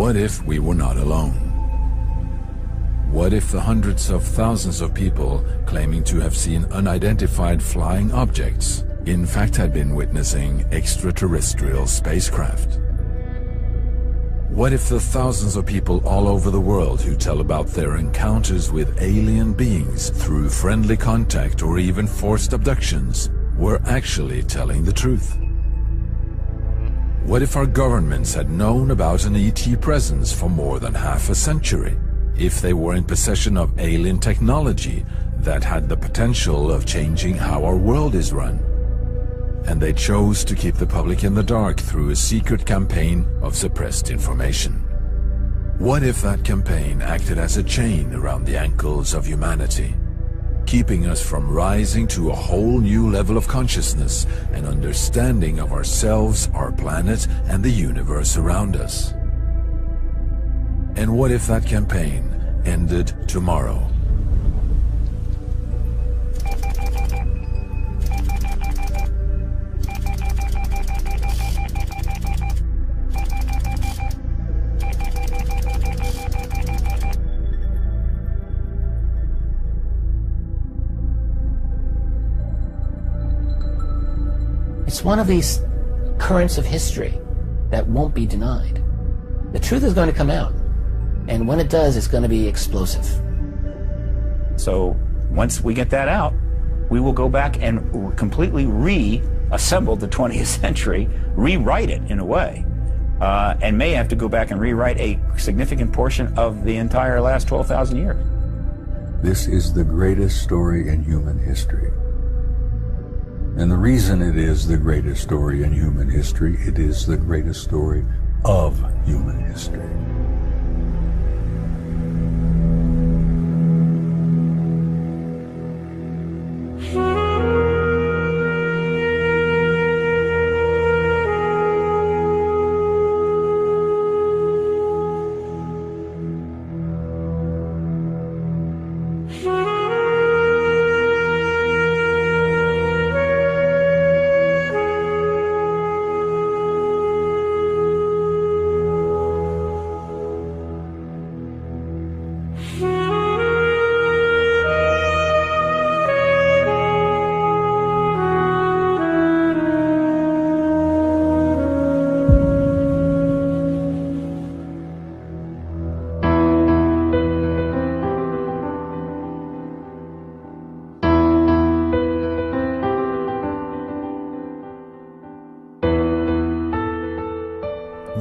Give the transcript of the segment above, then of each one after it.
What if we were not alone? What if the hundreds of thousands of people claiming to have seen unidentified flying objects in fact had been witnessing extraterrestrial spacecraft? What if the thousands of people all over the world who tell about their encounters with alien beings through friendly contact or even forced abductions were actually telling the truth? What if our governments had known about an ET presence for more than half a century? If they were in possession of alien technology that had the potential of changing how our world is run, and they chose to keep the public in the dark through a secret campaign of suppressed information? What if that campaign acted as a chain around the ankles of humanity, keeping us from rising to a whole new level of consciousness and understanding of ourselves, our planet, and the universe around us? And what if that campaign ended tomorrow? It's one of these currents of history that won't be denied. The truth is going to come out, and when it does, it's going to be explosive. So once we get that out, we will go back and completely reassemble the 20th century, rewrite it in a way, and may have to go back and rewrite a significant portion of the entire last 12,000 years. This is the greatest story in human history. And the reason it is the greatest story in human history, it is the greatest story of human history.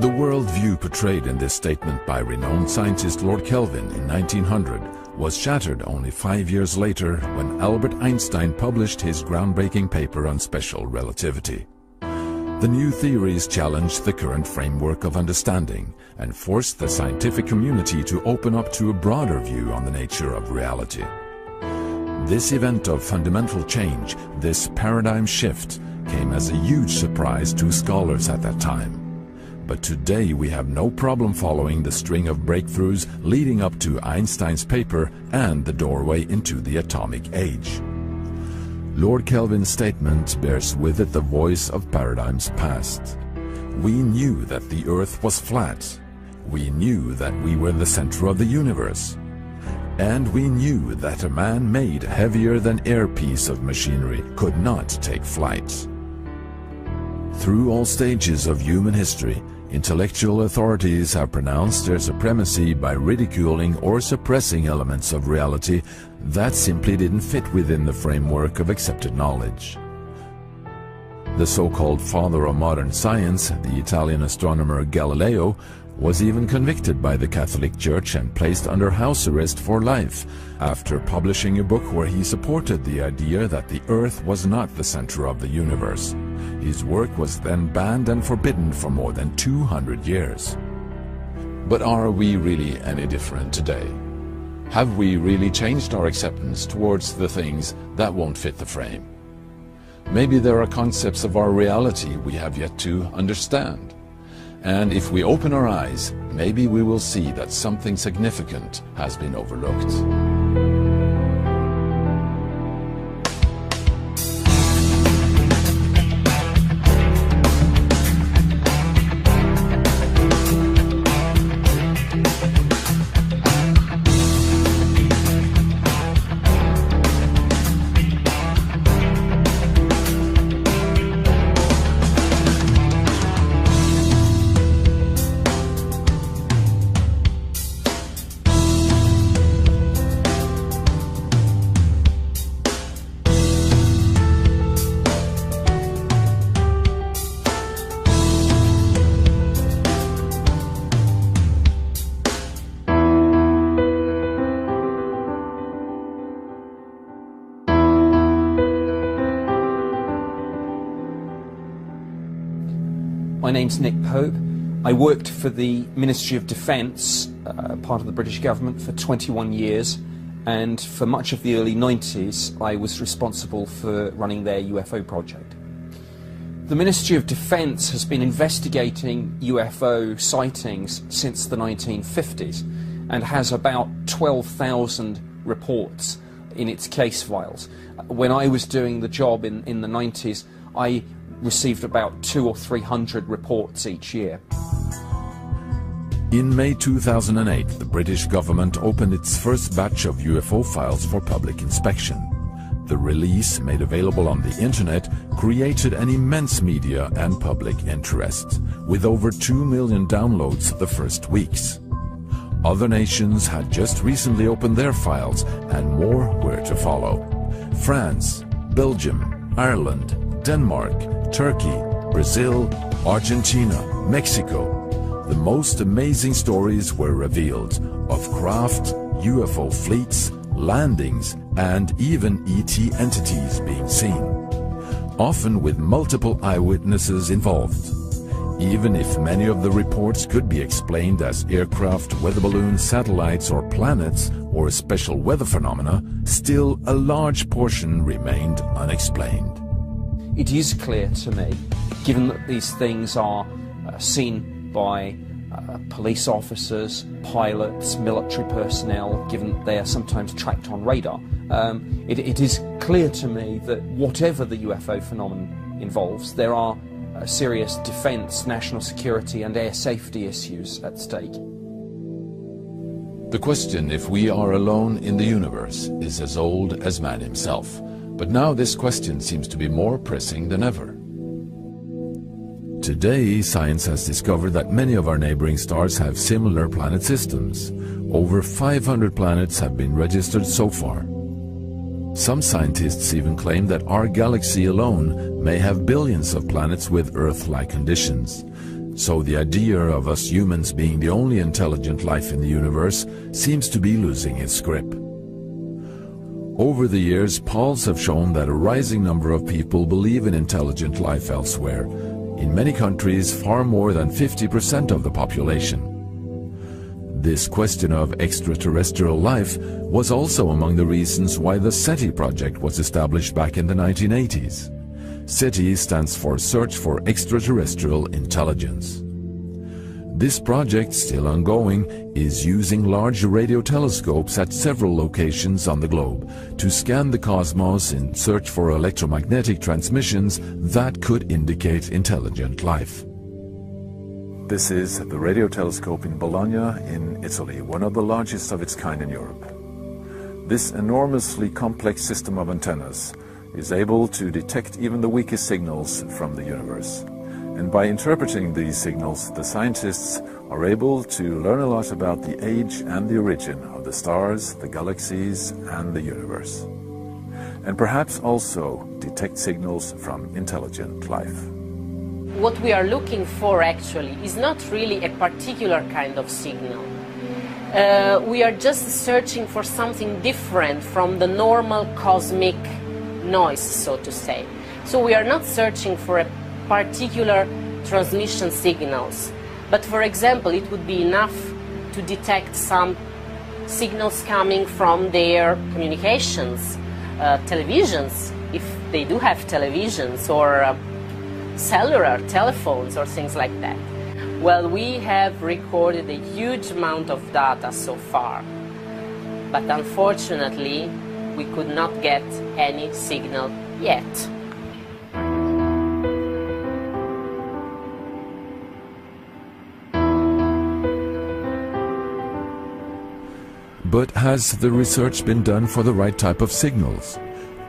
The worldview portrayed in this statement by renowned scientist Lord Kelvin in 1900 was shattered only 5 years later when Albert Einstein published his groundbreaking paper on special relativity. The new theories challenged the current framework of understanding and forced the scientific community to open up to a broader view on the nature of reality. This event of fundamental change, this paradigm shift, came as a huge surprise to scholars at that time. But today we have no problem following the string of breakthroughs leading up to Einstein's paper and the doorway into the atomic age. Lord Kelvin's statement bears with it the voice of paradigms past. We knew that the Earth was flat. We knew that we were the center of the universe. And we knew that a man-made heavier-than-air piece of machinery could not take flight. Through all stages of human history, intellectual authorities have pronounced their supremacy by ridiculing or suppressing elements of reality that simply didn't fit within the framework of accepted knowledge. The so-called father of modern science, the Italian astronomer Galileo, was even convicted by the Catholic Church and placed under house arrest for life after publishing a book where he supported the idea that the Earth was not the center of the universe. His work was then banned and forbidden for more than 200 years. But are we really any different today? Have we really changed our acceptance towards the things that won't fit the frame? Maybe there are concepts of our reality we have yet to understand. And if we open our eyes, maybe we will see that something significant has been overlooked. My name's Nick Pope. I worked for the Ministry of Defence, part of the British government, for 21 years, and for much of the early 90s I was responsible for running their UFO project. The Ministry of Defence has been investigating UFO sightings since the 1950s and has about 12,000 reports in its case files. When I was doing the job in the 90s, I received about 200 or 300 reports each year. In May 2008, the British government opened its first batch of UFO files for public inspection. The release, made available on the internet, created an immense media and public interest, with over 2 million downloads the first weeks. Other nations had just recently opened their files, and more were to follow. France, Belgium, Ireland, Denmark, Turkey, Brazil, Argentina, Mexico. The most amazing stories were revealed of craft, UFO fleets, landings, and even ET entities being seen, often with multiple eyewitnesses involved. Even if many of the reports could be explained as aircraft, weather balloons, satellites, or planets, or special weather phenomena, still a large portion remained unexplained. It is clear to me, given that these things are seen by police officers, pilots, military personnel, given that they are sometimes tracked on radar, it is clear to me that whatever the UFO phenomenon involves, there are serious defence, national security and air safety issues at stake. The question if we are alone in the universe is as old as man himself, but now this question seems to be more pressing than ever. Today, science has discovered that many of our neighboring stars have similar planet systems. Over 500 planets have been registered so far. Some scientists even claim that our galaxy alone may have billions of planets with Earth-like conditions. So the idea of us humans being the only intelligent life in the universe seems to be losing its grip. Over the years, polls have shown that a rising number of people believe in intelligent life elsewhere. In many countries, far more than 50% of the population. This question of extraterrestrial life was also among the reasons why the SETI project was established back in the 1980s. SETI stands for Search for Extraterrestrial Intelligence. This project, still ongoing, is using large radio telescopes at several locations on the globe to scan the cosmos in search for electromagnetic transmissions that could indicate intelligent life. This is the radio telescope in Bologna in Italy, one of the largest of its kind in Europe. This enormously complex system of antennas is able to detect even the weakest signals from the universe. And by interpreting these signals, the scientists are able to learn a lot about the age and the origin of the stars, the galaxies, and the universe. And perhaps also detect signals from intelligent life. What we are looking for actually is not really a particular kind of signal. We are just searching for something different from the normal cosmic noise, so to say. So we are not searching for a particular transmission signals, but for example it would be enough to detect some signals coming from their communications, televisions, if they do have televisions, or cellular telephones or things like that. Well, we have recorded a huge amount of data so far, but unfortunately we could not get any signal yet. But has the research been done for the right type of signals?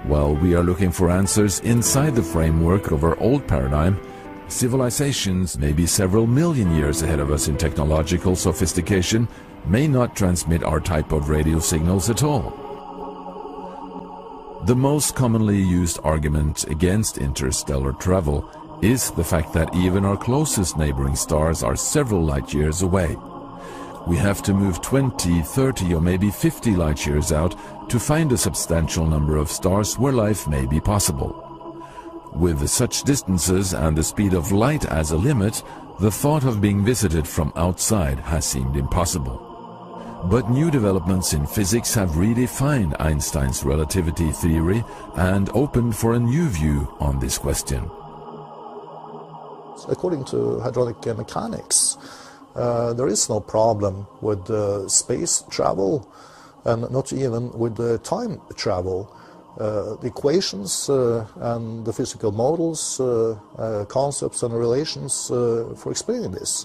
While we are looking for answers inside the framework of our old paradigm, civilizations may be several million years ahead of us in technological sophistication, may not transmit our type of radio signals at all. The most commonly used argument against interstellar travel is the fact that even our closest neighboring stars are several light years away. We have to move 20, 30 or maybe 50 light years out to find a substantial number of stars where life may be possible. With such distances and the speed of light as a limit, the thought of being visited from outside has seemed impossible. But new developments in physics have redefined Einstein's relativity theory and opened for a new view on this question. According to hydraulic mechanics, there is no problem with space travel and not even with time travel. The equations and the physical models, concepts and relations for explaining this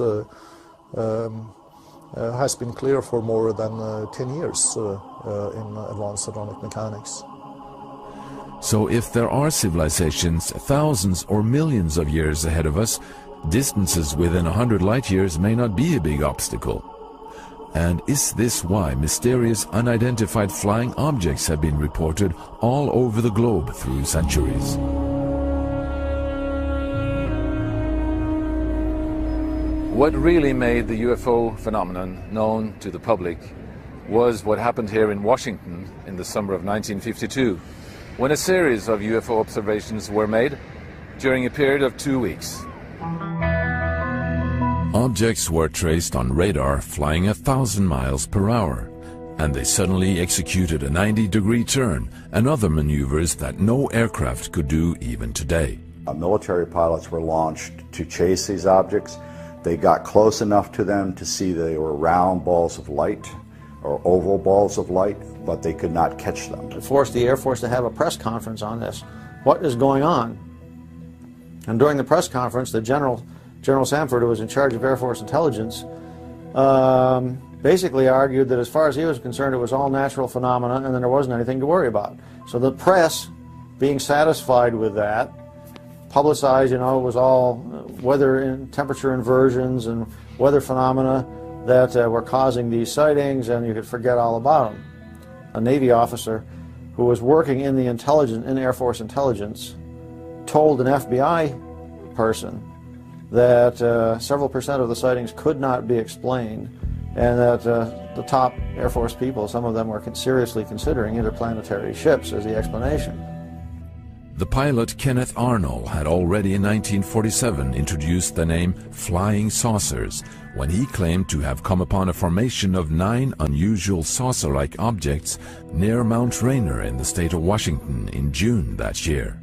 has been clear for more than 10 years in advanced hydraulic mechanics. So if there are civilizations thousands or millions of years ahead of us, distances within 100 light years may not be a big obstacle. And is this why mysterious unidentified flying objects have been reported all over the globe through centuries? What really made the UFO phenomenon known to the public was what happened here in Washington in the summer of 1952, when a series of UFO observations were made during a period of 2 weeks. Objects were traced on radar flying 1,000 miles per hour, and they suddenly executed a 90-degree turn and other maneuvers that no aircraft could do even today. Military pilots were launched to chase these objects. They got close enough to them to see they were round balls of light or oval balls of light, but they could not catch them. It forced the Air Force to have a press conference on this. What is going on? And during the press conference, the General Samford, who was in charge of Air Force intelligence, basically argued that as far as he was concerned, it was all natural phenomena and then there wasn't anything to worry about. So the press, being satisfied with that, publicized, it was all weather and temperature inversions and weather phenomena that were causing these sightings, and you could forget all about them. A Navy officer who was working in the in Air Force intelligence told an FBI person that several percent of the sightings could not be explained, and that the top Air Force people, some of them were seriously considering interplanetary ships as the explanation. The pilot Kenneth Arnold had already in 1947 introduced the name flying saucers when he claimed to have come upon a formation of 9 unusual saucer-like objects near Mount Rainier in the state of Washington in June that year.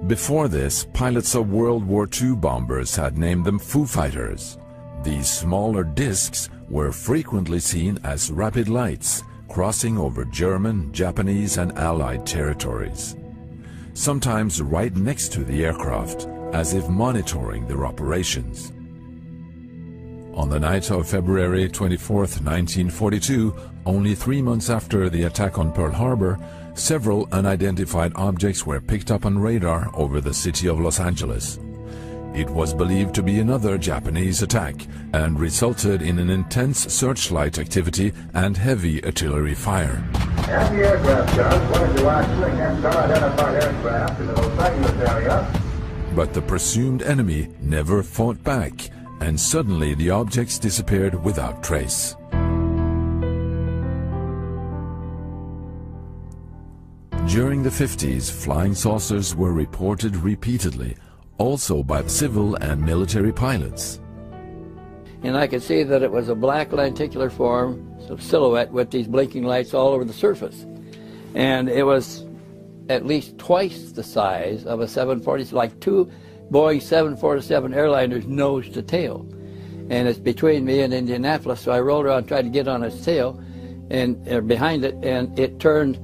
Before this, pilots of World War II bombers had named them Foo Fighters. These smaller discs were frequently seen as rapid lights crossing over German, Japanese and Allied territories, sometimes right next to the aircraft, as if monitoring their operations. On the night of February 24, 1942, only 3 months after the attack on Pearl Harbor, several unidentified objects were picked up on radar over the city of Los Angeles. It was believed to be another Japanese attack and resulted in an intense searchlight activity and heavy artillery fire. And the aircraft guns wanted to actually against unidentified aircraft in the Los Angeles area. But the presumed enemy never fought back, and suddenly the objects disappeared without trace. During the 50s, flying saucers were reported repeatedly, also by civil and military pilots. And I could see that it was a black lenticular form of silhouette with these blinking lights all over the surface. And it was at least twice the size of a 747, like 2 Boeing 747 airliners nose to tail. And it's between me and Indianapolis, so I rolled around and tried to get on its tail and behind it, and it turned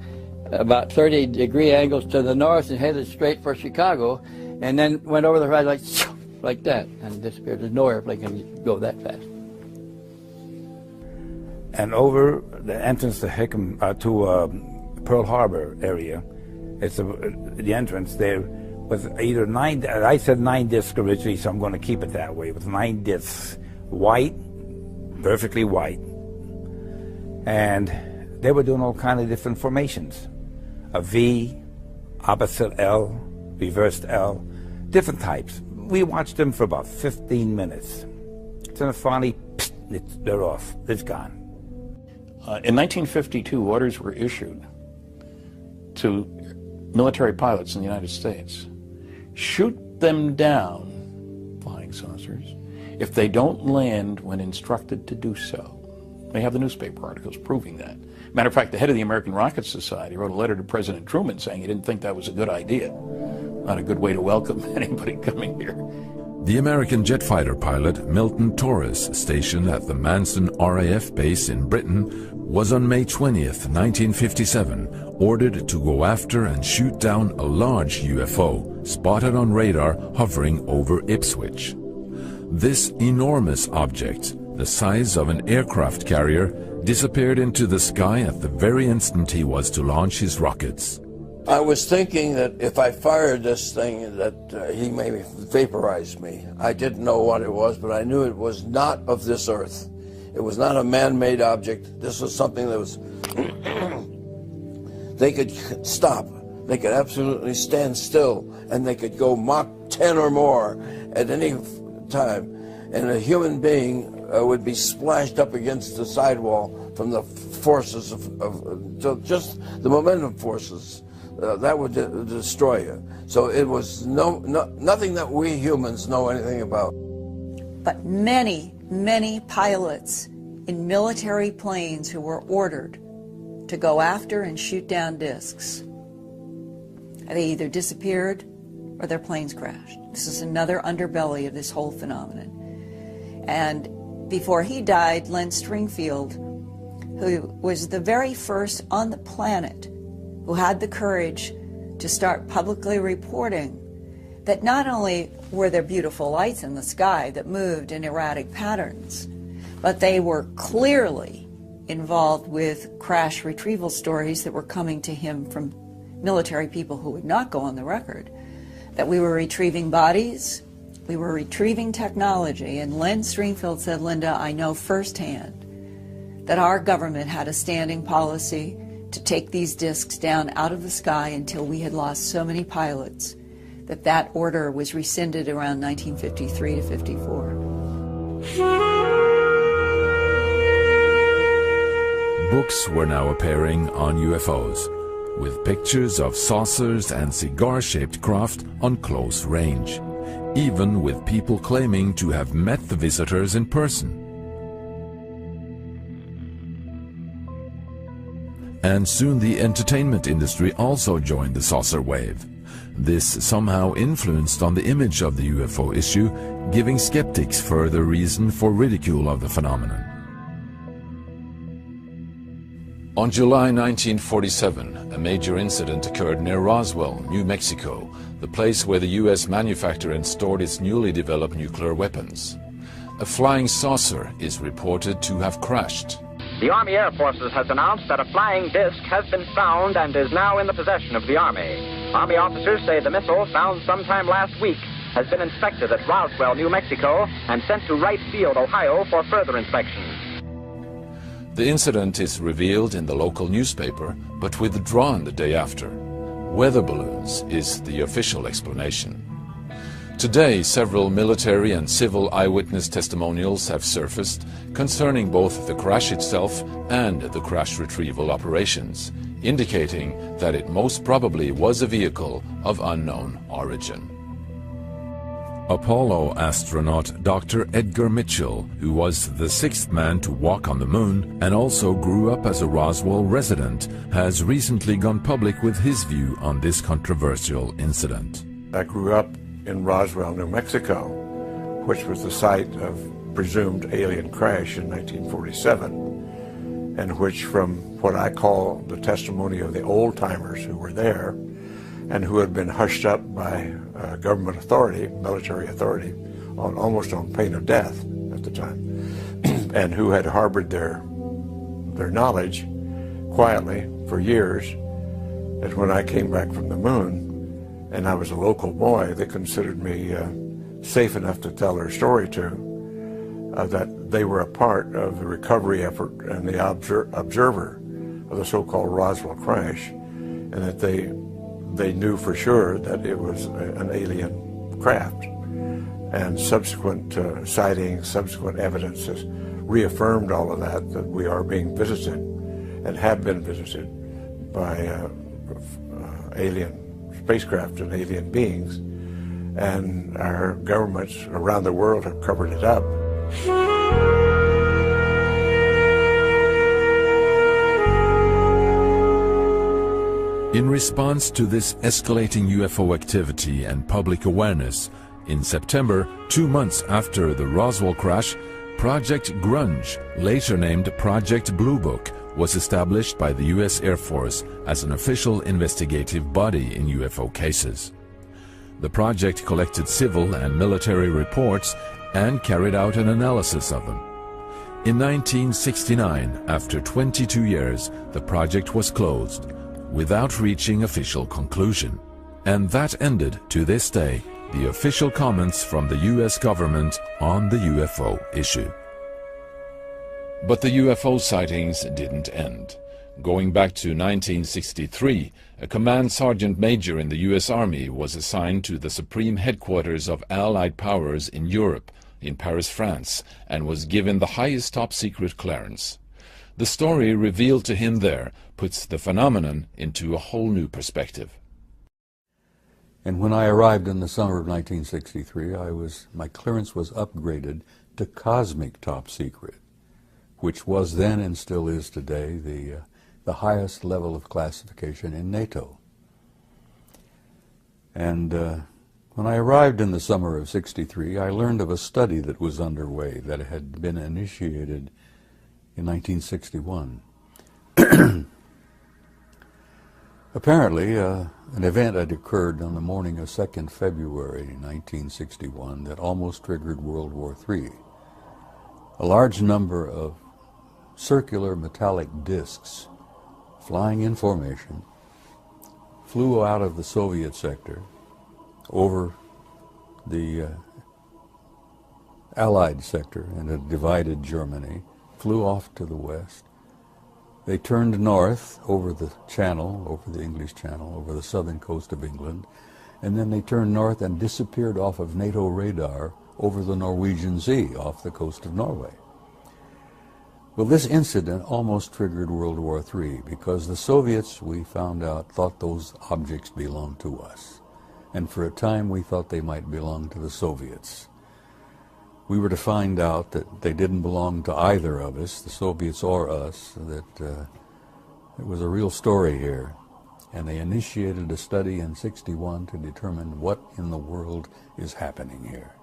about 30-degree angles to the north and headed straight for Chicago, and then went over the horizon like that and disappeared. There's no airplane can go that fast. And over the entrance to Pearl Harbor area, it's the entrance there was either 9. I said 9 discs originally, so I'm going to keep it that way. With 9 discs, white, perfectly white, and they were doing all kind of different formations: a V, opposite L, reversed L, different types. We watched them for about 15 minutes. Then finally, they're off. It's gone. In 1952, orders were issued to military pilots in the United States shoot them down, flying saucers, if they don't land when instructed to do so. They have the newspaper articles proving that. Matter of fact, the head of the American Rocket Society wrote a letter to President Truman saying he didn't think that was a good idea. Not a good way to welcome anybody coming here. The American jet fighter pilot Milton Torres, stationed at the Manson RAF base in Britain, was on May 20th, 1957, ordered to go after and shoot down a large UFO spotted on radar hovering over Ipswich. This enormous object, the size of an aircraft carrier, disappeared into the sky at the very instant he was to launch his rockets. I was thinking that if I fired this thing that he may vaporize me. I didn't know what it was, but I knew it was not of this earth. It was not a man-made object. This was something that was... They could stop. They could absolutely stand still, and they could go Mach 10 or more at any time. And a human being would be splashed up against the sidewall from the forces of just the momentum forces. That would destroy you. So it was nothing that we humans know anything about. But many, many pilots in military planes who were ordered to go after and shoot down discs, they either disappeared or their planes crashed. This is another underbelly of this whole phenomenon. And before he died, Len Stringfield, who was the very first on the planet who had the courage to start publicly reporting that not only were there beautiful lights in the sky that moved in erratic patterns, but they were clearly involved with crash retrieval stories that were coming to him from military people who would not go on the record, that we were retrieving bodies, we were retrieving technology. And Len Stringfield said, Linda, I know firsthand that our government had a standing policy to take these discs down out of the sky until we had lost so many pilots that order was rescinded around 1953 to 54. Books were now appearing on UFOs, with pictures of saucers and cigar-shaped craft on close range, even with people claiming to have met the visitors in person. And soon the entertainment industry also joined the saucer wave. This somehow influenced on the image of the UFO issue, giving skeptics further reason for ridicule of the phenomenon. On July 1947, a major incident occurred near Roswell, New Mexico, the place where the U.S. manufactured and stored its newly developed nuclear weapons. A flying saucer is reported to have crashed. The Army Air Forces has announced that a flying disc has been found and is now in the possession of the Army. Army officers say the missile, found sometime last week, has been inspected at Roswell, New Mexico, and sent to Wright Field, Ohio, for further inspection. The incident is revealed in the local newspaper, but withdrawn the day after. Weather balloons is the official explanation. Today, several military and civil eyewitness testimonials have surfaced concerning both the crash itself and the crash retrieval operations, indicating that it most probably was a vehicle of unknown origin. Apollo astronaut Dr. Edgar Mitchell, who was the sixth man to walk on the moon and also grew up as a Roswell resident, has recently gone public with his view on this controversial incident. I grew up in Roswell, New Mexico, which was the site of presumed alien crash in 1947, and which, from what I call the testimony of the old-timers who were there and who had been hushed up by government authority, military authority, almost on pain of death at the time, and who had harbored their knowledge quietly for years, that when I came back from the moon, and I was a local boy, they considered me safe enough to tell their story to, that they were a part of the recovery effort and the observer of the so-called Roswell crash, and that they knew for sure that it was an alien craft. And subsequent sightings, subsequent evidence has reaffirmed all of that we are being visited and have been visited by alien spacecraft and alien beings and our governments around the world have covered it up. In response to this escalating UFO activity and public awareness, in September, 2 months after the Roswell crash, Project Grunge, later named Project Blue Book, was established by the U.S. Air Force as an official investigative body in UFO cases. The project collected civil and military reports and carried out an analysis of them. In 1969, after 22 years, the project was closed, without reaching official conclusion. And that ended, to this day, the official comments from the U.S. government on the UFO issue. But the UFO sightings didn't end. Going back to 1963, a command sergeant major in the U.S. Army was assigned to the supreme headquarters of Allied powers in Europe, in Paris, France, and was given the highest top-secret clearance. The story revealed to him there puts the phenomenon into a whole new perspective. And when I arrived in the summer of 1963, my clearance was upgraded to cosmic top secret, which was then and still is today the highest level of classification in NATO. And when I arrived in the summer of '63, I learned of a study that was underway that had been initiated in 1961. Apparently, an event had occurred on the morning of 2nd February 1961 that almost triggered World War III. A large number of circular metallic discs flying in formation flew out of the Soviet sector over the Allied sector and had divided Germany, flew off to the west. They turned north over the Channel, over the English Channel, over the southern coast of England, and then they turned north and disappeared off of NATO radar over the Norwegian Sea, off the coast of Norway. Well, this incident almost triggered World War III because the Soviets, we found out, thought those objects belonged to us. And for a time we thought they might belong to the Soviets. We were to find out that they didn't belong to either of us, the Soviets or us, that it was a real story here. And they initiated a study in '61 to determine what in the world is happening here.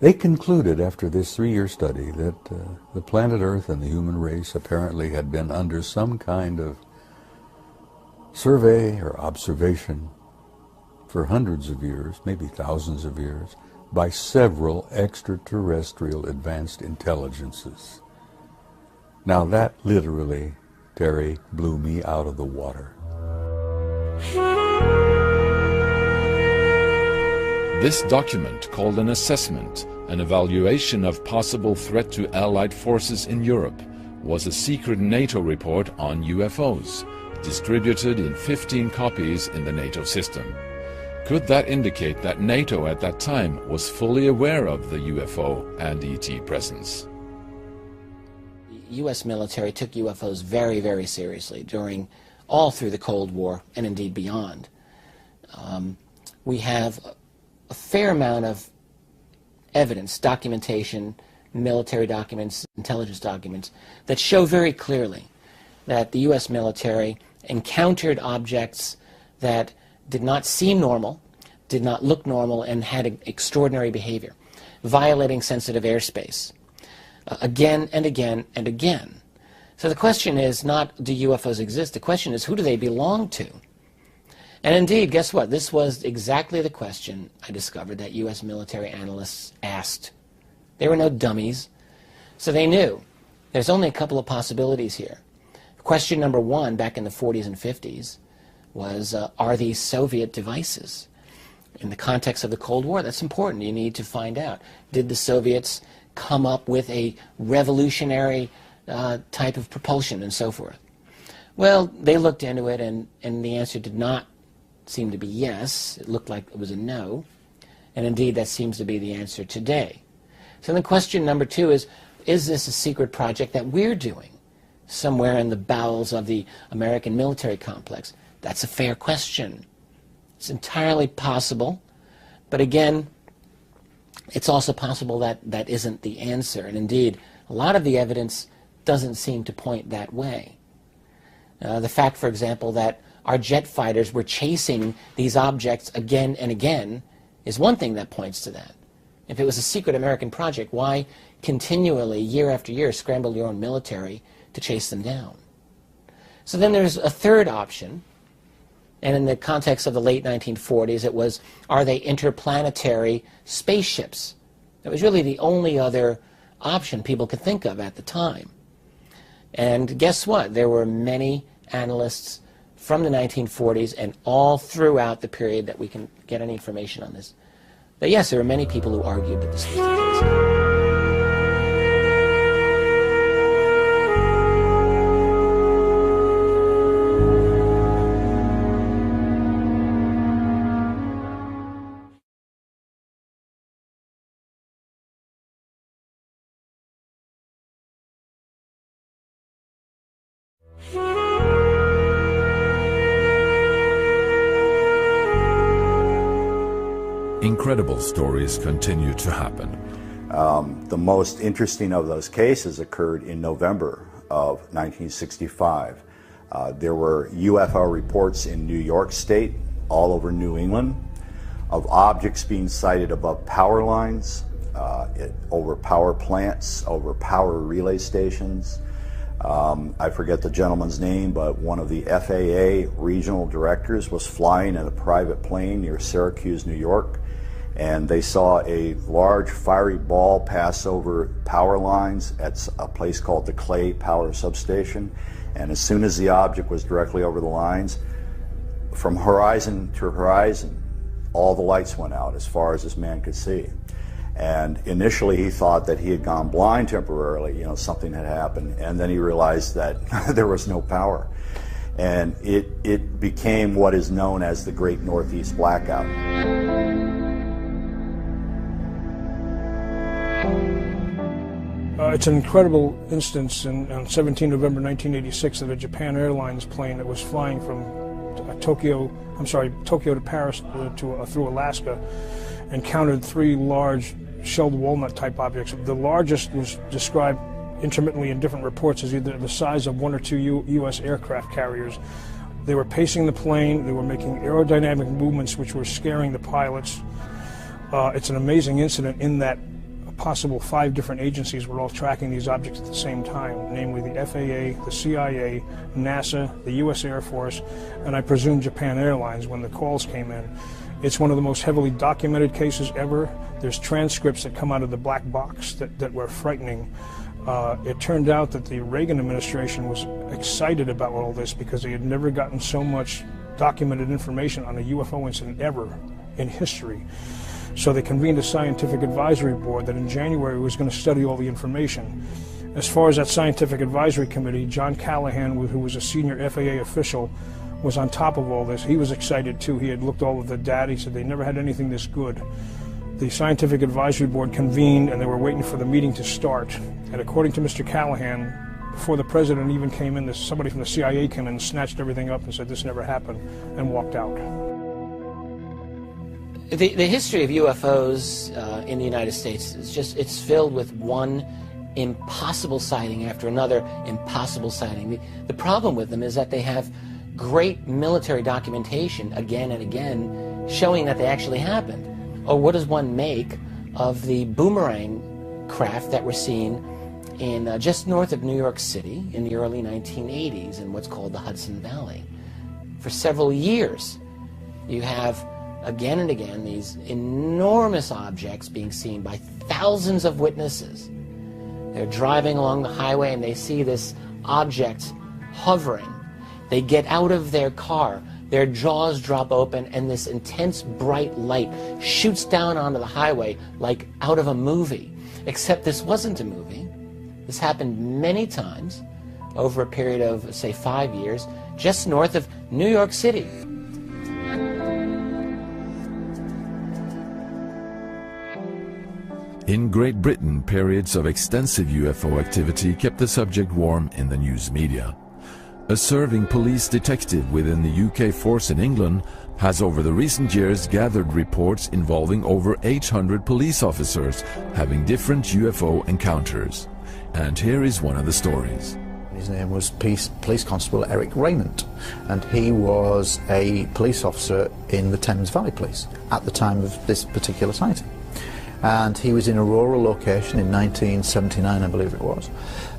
They concluded after this 3-year study that the planet Earth and the human race apparently had been under some kind of survey or observation for hundreds of years, maybe thousands of years, by several extraterrestrial advanced intelligences. Now that literally, Terry, blew me out of the water. This document, called an assessment, an evaluation of possible threat to Allied forces in Europe, was a secret NATO report on UFOs, distributed in 15 copies in the NATO system. Could that indicate that NATO at that time was fully aware of the UFO and ET presence? The U.S. military took UFOs very, very seriously all through the Cold War and indeed beyond. We have a fair amount of evidence, documentation, military documents, intelligence documents, that show very clearly that the U.S. military encountered objects that did not seem normal, did not look normal, and had extraordinary behavior, violating sensitive airspace, again and again and again. So the question is not, do UFOs exist? The question is, who do they belong to? And indeed, guess what? This was exactly the question I discovered that U.S. military analysts asked. They were no dummies. So they knew there's only a couple of possibilities here. Question number one, back in the 40s and 50s, was, are these Soviet devices? In the context of the Cold War, that's important. You need to find out. Did the Soviets come up with a revolutionary type of propulsion and so forth? Well, they looked into it, and the answer did not seem to be yes. It looked like it was a no. And indeed, that seems to be the answer today. So then question number two is this a secret project that we're doing somewhere in the bowels of the American military complex? That's a fair question. It's entirely possible But again, it's also possible that that isn't the answer. And indeed, a lot of the evidence doesn't seem to point that way. The fact, for example, that our jet fighters were chasing these objects again and again is one thing that points to that. If it was a secret American project, why continually, year after year, scramble your own military to chase them down? So then there's a third option, and in the context of the late 1940s, it was, are they interplanetary spaceships? That was really the only other option people could think of at the time. And guess what? There were many analysts from the 1940s and all throughout the period that we can get any information on this. But yes, there were many people who argued that this was the case. Incredible stories continue to happen. The most interesting of those cases occurred in November of 1965. There were UFO reports in New York State, all over New England, of objects being sighted above power lines, over power plants, over power relay stations. I forget the gentleman's name, but one of the FAA regional directors was flying in a private plane near Syracuse, New York, and they saw a large fiery ball pass over power lines at a place called the Clay Power Substation. And as soon as the object was directly over the lines, from horizon to horizon, all the lights went out as far as this man could see. And initially he thought that he had gone blind temporarily, you know, something had happened, and then he realized that there was no power. And it became what is known as the Great Northeast Blackout. It's an incredible instance on 17 November 1986 that a Japan Airlines plane that was flying from Tokyo to Paris through Alaska encountered three large shelled walnut type objects. The largest was described intermittently in different reports as either the size of one or two U.S. aircraft carriers. They were pacing the plane, they were making aerodynamic movements which were scaring the pilots. It's an amazing incident in that possible 5 different agencies were all tracking these objects at the same time, namely the FAA, the CIA, NASA, the U.S. Air Force, and I presume Japan Airlines when the calls came in. It's one of the most heavily documented cases ever. There's transcripts that come out of the black box that were frightening. It turned out that the Reagan administration was excited about all this because they had never gotten so much documented information on a UFO incident ever in history. So they convened a scientific advisory board that in January was going to study all the information. As far as that scientific advisory committee, John Callahan, who was a senior FAA official, was on top of all this. He was excited too. He had looked all of the data. He said they never had anything this good. The scientific advisory board convened and they were waiting for the meeting to start. And according to Mr. Callahan, before the president even came in, somebody from the CIA came in and snatched everything up and said this never happened and walked out. The history of UFOs in the United States is it's filled with one impossible sighting after another impossible sighting. The problem with them is that they have great military documentation again and again showing that they actually happened. Or what does one make of the boomerang craft that were seen in just north of New York City in the early 1980s in what's called the Hudson Valley? For several years you have again and again these enormous objects being seen by thousands of witnesses. They're driving along the highway and they see this object hovering. They get out of their car, their jaws drop open, and this intense bright light shoots down onto the highway like out of a movie. Except this wasn't a movie. This happened many times over a period of, say, 5 years, just north of New York City. In Great Britain, periods of extensive UFO activity kept the subject warm in the news media. a serving police detective within the UK force in England, has over the recent years gathered reports involving over 800 police officers having different UFO encounters. And here is one of the stories. His name was Police Constable Eric Raymond, and he was a police officer in the Thames Valley Police at the time of this particular sighting. And he was in a rural location in 1979, I believe it was,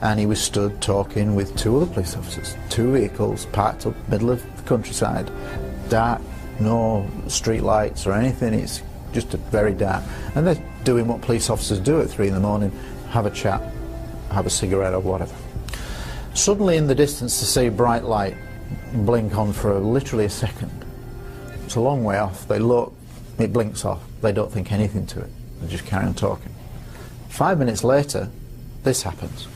and he was stood talking with two other police officers, two vehicles parked up middle of the countryside, dark, no street lights or anything, it's just very dark, and they're doing what police officers do at 3 in the morning, have a chat, have a cigarette or whatever. Suddenly in the distance they see a bright light blink on for literally a second. It's a long way off, they look, it blinks off, they don't think anything to it, they just carry on talking. 5 minutes later, this happens.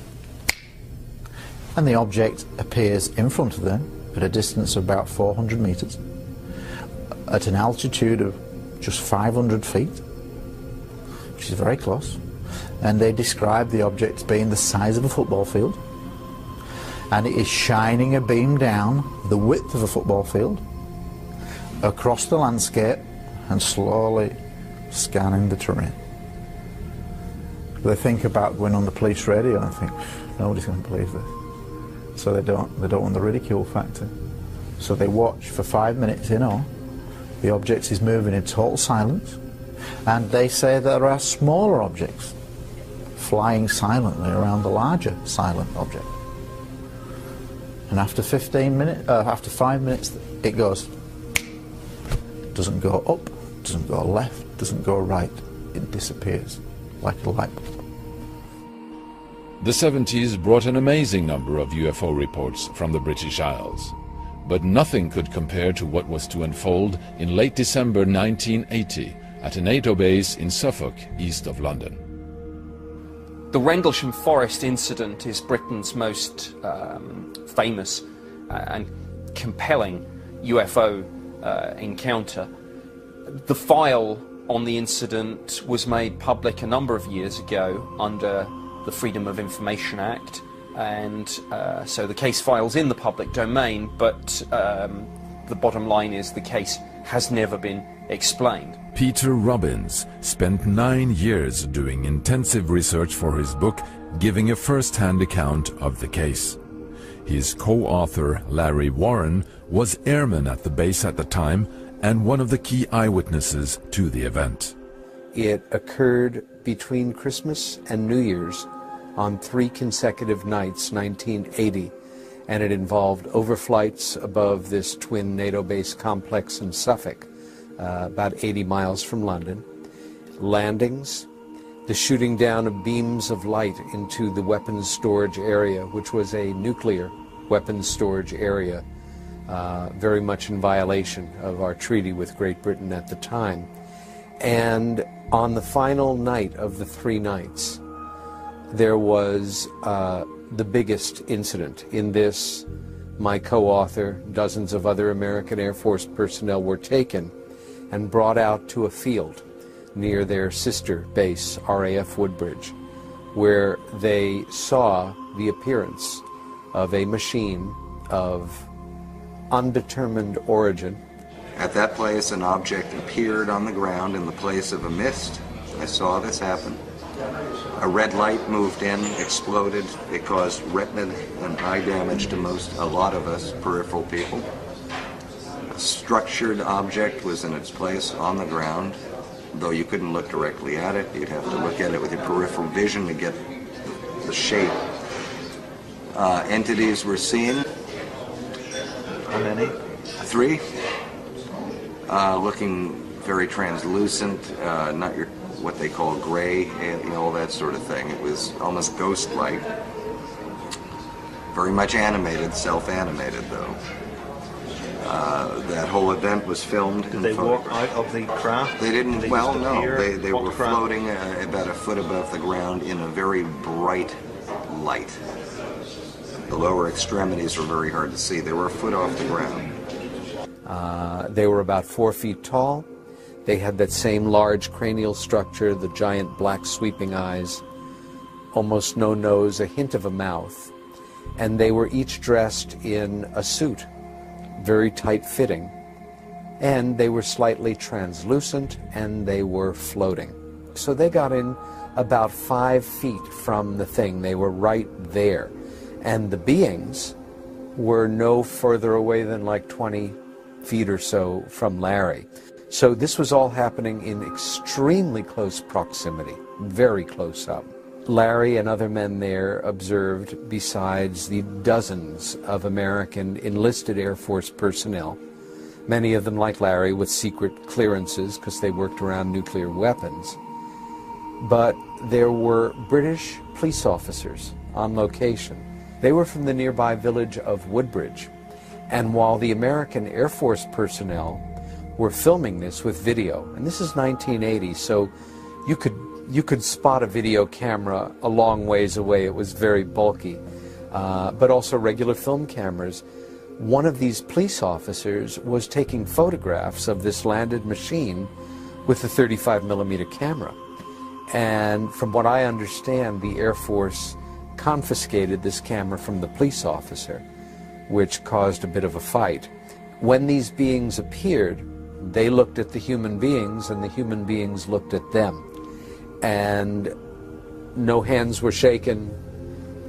And the object appears in front of them at a distance of about 400 meters, at an altitude of just 500 feet, which is very close. And they describe the object as being the size of a football field, and it is shining a beam down the width of a football field across the landscape and slowly scanning the terrain. They think about going on the police radio and think, nobody's going to believe this. So they don't want the ridicule factor. So they watch for 5 minutes in awe. The object is moving in total silence, and they say there are smaller objects flying silently around the larger silent object. And after 5 minutes, it goes. Doesn't go up, doesn't go left, doesn't go right. It disappears like a light bulb. The 70s brought an amazing number of UFO reports from the British Isles. But nothing could compare to what was to unfold in late December 1980 at a NATO base in Suffolk, east of London. The Rendlesham Forest incident is Britain's most famous and compelling UFO encounter. The file on the incident was made public a number of years ago under the Freedom of Information Act, and so the case file's in the public domain, but the bottom line is the case has never been explained. Peter Robbins spent 9 years doing intensive research for his book, giving a first-hand account of the case. His co-author, Larry Warren, was airman at the base at the time and one of the key eyewitnesses to the event. It occurred between Christmas and New Year's on 3 consecutive nights, 1980, and it involved overflights above this twin NATO base complex in Suffolk, about 80 miles from London, landings, the shooting down of beams of light into the weapons storage area, which was a nuclear weapons storage area, very much in violation of our treaty with Great Britain at the time. And on the final night of the 3 nights, there was the biggest incident. In this, my co-author, dozens of other American Air Force personnel were taken and brought out to a field near their sister base, RAF Woodbridge, where they saw the appearance of a machine of undetermined origin. At that place, an object appeared on the ground in the place of a mist. I saw this happen. A red light moved in, exploded. It caused retina and eye damage to a lot of us peripheral people. A structured object was in its place on the ground, though you couldn't look directly at it. You'd have to look at it with your peripheral vision to get the shape. Entities were seen. How many? 3. Looking very translucent, not your what they call gray, all that sort of thing. It was almost ghost-like. Very much animated, self-animated though. That whole event was filmed. Did they walk out of the craft? They didn't. Well, no. They were floating about a foot above the ground in a very bright light. The lower extremities were very hard to see. They were a foot off the ground. They were about 4 feet tall. They had that same large cranial structure, the giant black sweeping eyes, almost no nose, a hint of a mouth. and they were each dressed in a suit, very tight-fitting, and they were slightly translucent, and they were floating. So they got in about 5 feet from the thing. They were right there. And the beings were no further away than like 20 feet or so from Larry. So this was all happening in extremely close proximity, very close up. Larry and other men there observed, besides the dozens of American enlisted Air Force personnel, many of them, like Larry, with secret clearances because they worked around nuclear weapons. But there were British police officers on location. They were from the nearby village of Woodbridge. And while the American Air Force personnel were filming this with video, and this is 1980, so you could spot a video camera a long ways away. It was very bulky, but also regular film cameras. One of these police officers was taking photographs of this landed machine with a 35mm camera. And from what I understand, the Air Force confiscated this camera from the police officer, which caused a bit of a fight. When these beings appeared, they looked at the human beings, and the human beings looked at them. And no hands were shaken,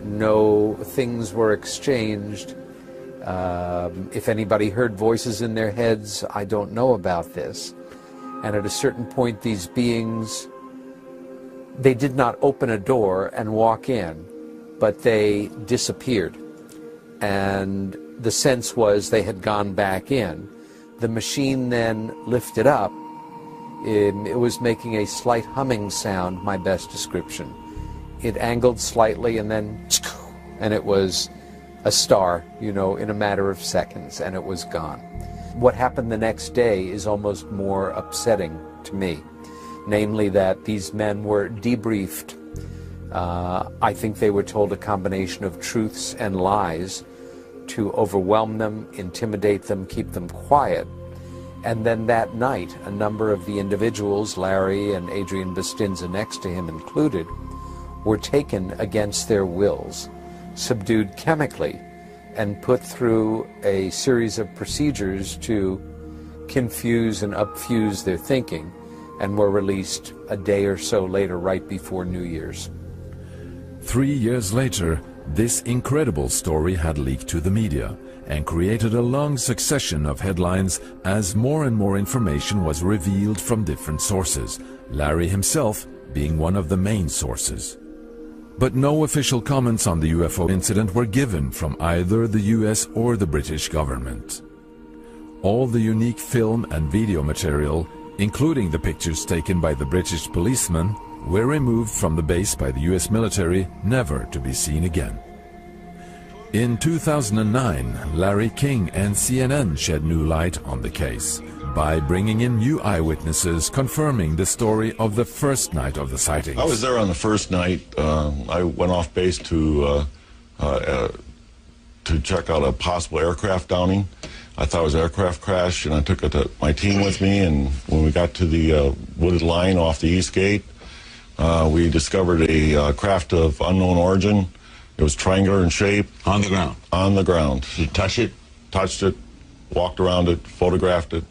no things were exchanged. If anybody heard voices in their heads, I don't know about this. And at a certain point, these beings, they did not open a door and walk in, but they disappeared. And the sense was they had gone back in. The machine then lifted up. It was making a slight humming sound, my best description. It angled slightly and then, and it was a star, you know, in a matter of seconds, and it was gone. What happened the next day is almost more upsetting to me, namely that these men were debriefed. I think they were told a combination of truths and lies to overwhelm them, intimidate them, keep them quiet. And then that night, a number of the individuals, Larry and Adrian Bustinza next to him included, were taken against their wills, subdued chemically, and put through a series of procedures to confuse and upfuse their thinking, and were released a day or so later, right before New Year's. 3 years later, this incredible story had leaked to the media and created a long succession of headlines as more and more information was revealed from different sources, Larry himself being one of the main sources. But no official comments on the UFO incident were given from either the US or the British government. All the unique film and video material, including the pictures taken by the British policemen, were removed from the base by the US military, never to be seen again. In 2009, Larry King and CNN shed new light on the case by bringing in new eyewitnesses confirming the story of the first night of the sightings. I was there on the first night. I went off base to check out a possible aircraft downing. I thought it was an aircraft crash, and I took my team with me, and when we got to the wooded line off the east gate, we discovered a craft of unknown origin. It was triangular in shape. On the ground? On the ground. Did you touch it? Touched it, walked around it, photographed it.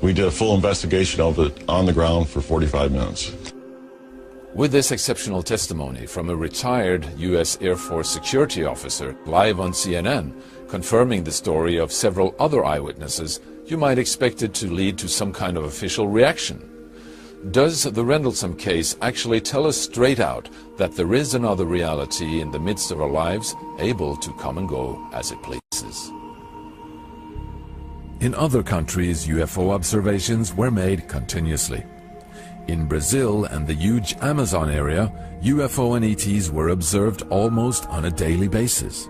We did a full investigation of it on the ground for 45 minutes. With this exceptional testimony from a retired U.S. Air Force security officer live on CNN, confirming the story of several other eyewitnesses, you might expect it to lead to some kind of official reaction. Does the Rendlesham case actually tell us straight out that there is another reality in the midst of our lives, able to come and go as it pleases? In other countries, UFO observations were made continuously. In Brazil and the huge Amazon area, UFO and ETs were observed almost on a daily basis.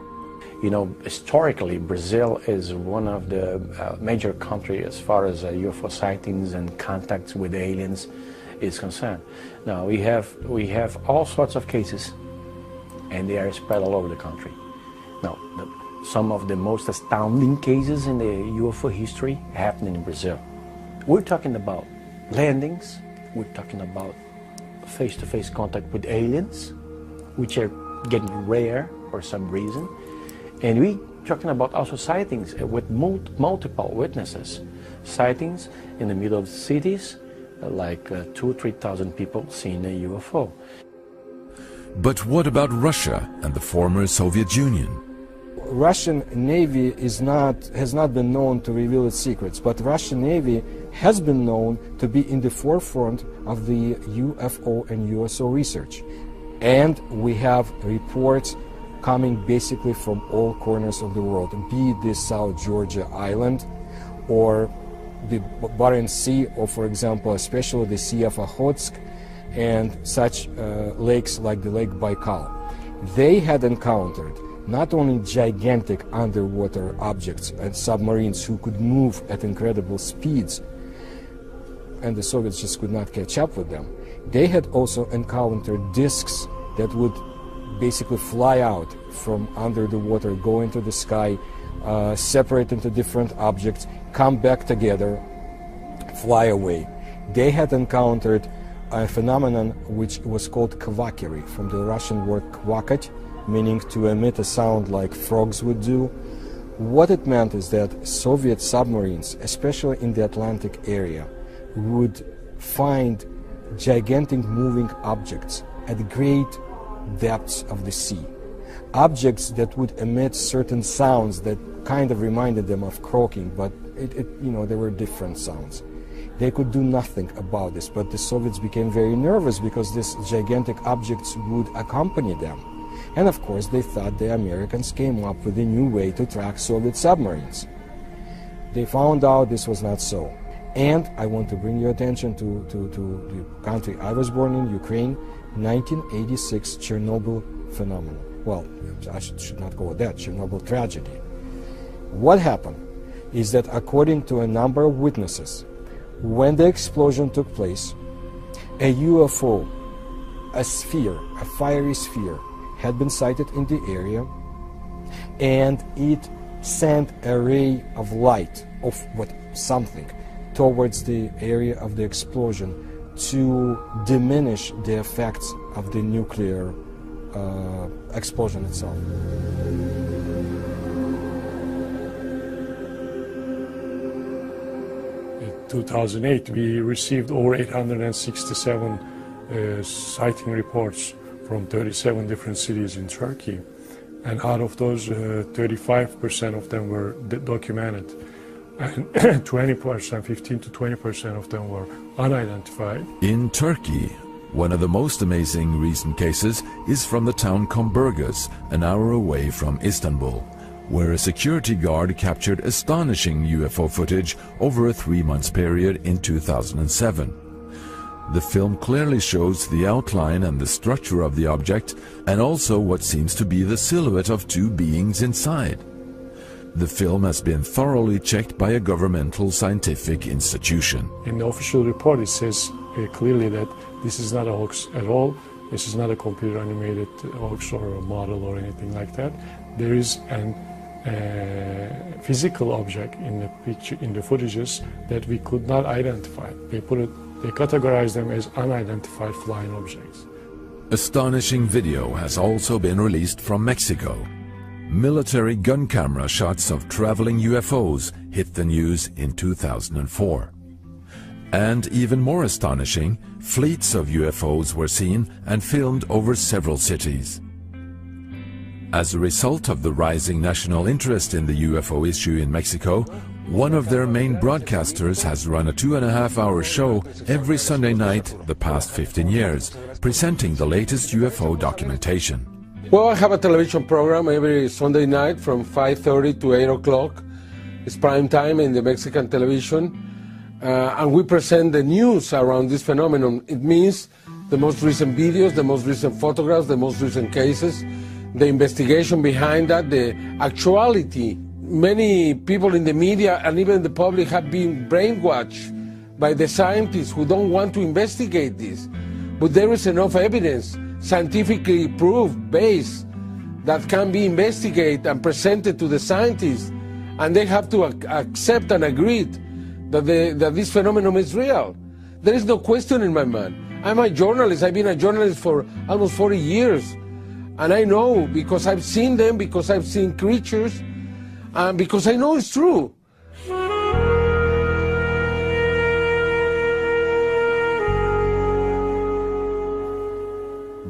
You know, historically, Brazil is one of the major countries as far as UFO sightings and contacts with aliens is concerned. Now, we have all sorts of cases, and they are spread all over the country. Now, some of the most astounding cases in the UFO history happened in Brazil. We're talking about landings, we're talking about face-to-face contact with aliens, which are getting rare for some reason. And we talking about also sightings with multiple witnesses. Sightings in the middle of cities, like 2,000 or 3,000 people seeing a UFO. But what about Russia and the former Soviet Union? Russian Navy has not been known to reveal its secrets, but Russian Navy has been known to be in the forefront of the UFO and USO research. And we have reports coming basically from all corners of the world, be it this South Georgia island or the Barents Sea, or for example, especially the Sea of Okhotsk and such lakes like the Lake Baikal. They had encountered not only gigantic underwater objects and submarines who could move at incredible speeds, and the Soviets just could not catch up with them. They had also encountered disks that would basically fly out from under the water, go into the sky, separate into different objects, come back together, fly away. They had encountered a phenomenon which was called kvakery, from the Russian word kvakать, meaning to emit a sound like frogs would do. What it meant is that Soviet submarines, especially in the Atlantic area, would find gigantic moving objects at great depths of the sea. Objects that would emit certain sounds that kind of reminded them of croaking, but there were different sounds. They could do nothing about this, but the Soviets became very nervous because these gigantic objects would accompany them. And of course they thought the Americans came up with a new way to track Soviet submarines. They found out this was not so. And I want to bring your attention to the country I was born in, Ukraine, 1986 Chernobyl phenomenon. Well, I should not go with that, Chernobyl tragedy. What happened is that according to a number of witnesses, when the explosion took place, a UFO, a sphere, a fiery sphere, had been sighted in the area, and it sent a ray of light, of something, towards the area of the explosion to diminish the effects of the nuclear explosion itself. In 2008, we received over 867 sighting reports from 37 different cities in Turkey, and out of those 35% of them were documented, and 20%, 15 to 20% of them were unidentified. In Turkey, one of the most amazing recent cases is from the town Comburgos, an hour away from Istanbul, where a security guard captured astonishing UFO footage over a 3-month period in 2007. The film clearly shows the outline and the structure of the object, and also what seems to be the silhouette of two beings inside. The film has been thoroughly checked by a governmental scientific institution. In the official report, it says clearly that this is not a hoax at all. This is not a computer animated hoax or a model or anything like that. There is a physical object in the picture, in the footages, that we could not identify. They categorize them as unidentified flying objects. Astonishing video has also been released from Mexico. Military gun camera shots of traveling UFOs hit the news in 2004. And even more astonishing, fleets of UFOs were seen and filmed over several cities. As a result of the rising national interest in the UFO issue in Mexico, one of their main broadcasters has run a 2.5-hour show every Sunday night the past 15 years, presenting the latest UFO documentation. Well, I have a television program every Sunday night from 5:30 to 8 o'clock. It's prime time in the Mexican television. And we present the news around this phenomenon. It means the most recent videos, the most recent photographs, the most recent cases, the investigation behind that, the actuality. Many people in the media and even the public have been brainwashed by the scientists who don't want to investigate this. But there is enough evidence, scientifically proved, based, that can be investigated and presented to the scientists, and they have to accept and agree that this phenomenon is real. There is no question in my mind. I'm a journalist. I've been a journalist for almost 40 years. And I know because I've seen them, because I've seen creatures, and because I know it's true.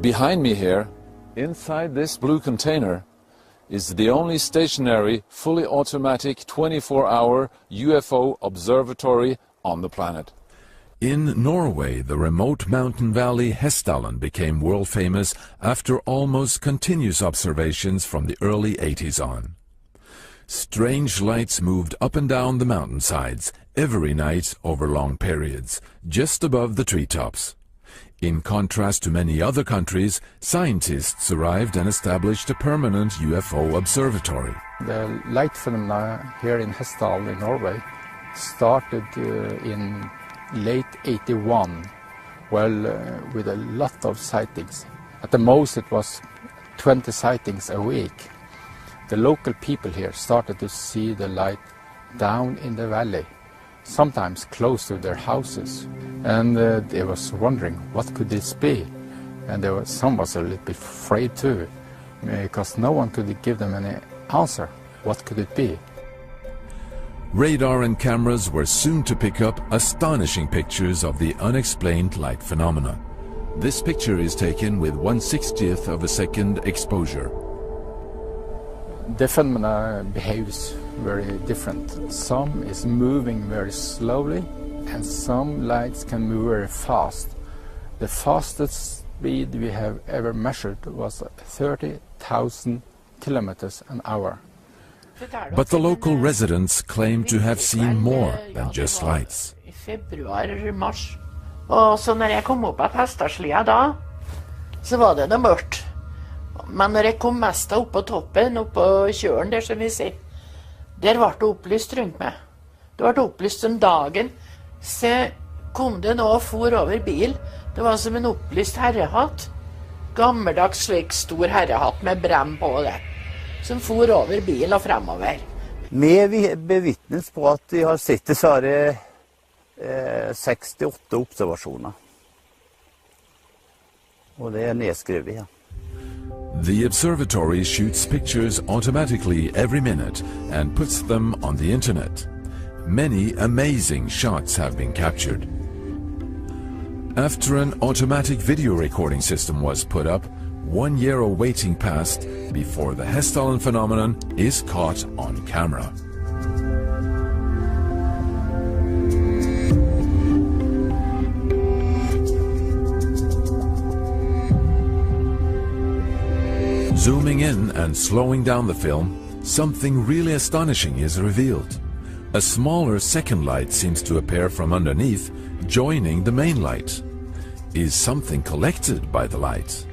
Behind me here, inside this blue container, is the only stationary, fully automatic 24-hour UFO observatory on the planet. In Norway, the remote mountain valley Hessdalen became world famous after almost continuous observations from the early 80s on. Strange lights moved up and down the mountainsides every night over long periods, just above the treetops. In contrast to many other countries, scientists arrived and established a permanent UFO observatory. The light phenomena here in Hessdalen in Norway started in late 81, with a lot of sightings. At the most it was 20 sightings a week. The local people here started to see the light down in the valley, sometimes close to their houses, and they was wondering what could this be, and some was a little bit afraid too, because no one could give them any answer. What could it be? Radar and cameras were soon to pick up astonishing pictures of the unexplained light phenomena. This picture is taken with 1/60th of a second exposure. The phenomena behaves very different. Some is moving very slowly, and some lights can move very fast. The fastest speed we have ever measured was 30,000 kilometers an hour. But the local residents claim to have seen more than just lights. I februar-mars, og så når jeg kom opp av Hestadslea da, så var det mørkt. Men når jeg kom mest opp på toppen, opp på kjølen der som vi ser, der ble det opplyst rundt meg. Det ble opplyst om dagen, så kom det nå og for over bil. Det var som en opplyst herrehatt. Gammeldags slik stor herrehatt med brem på det, som for over bil og fremover. Vi bevitnes på at de har sett dessverre 68 observasjoner. Og det er nedskrevet her. The observatory shoots pictures automatically every minute and puts them on the internet. Many amazing shots have been captured. After an automatic video recording system was put up, 1 year of waiting passed before the Hessdalen phenomenon is caught on camera. Zooming in and slowing down the film, something really astonishing is revealed. A smaller second light seems to appear from underneath, joining the main light. Is something collected by the light?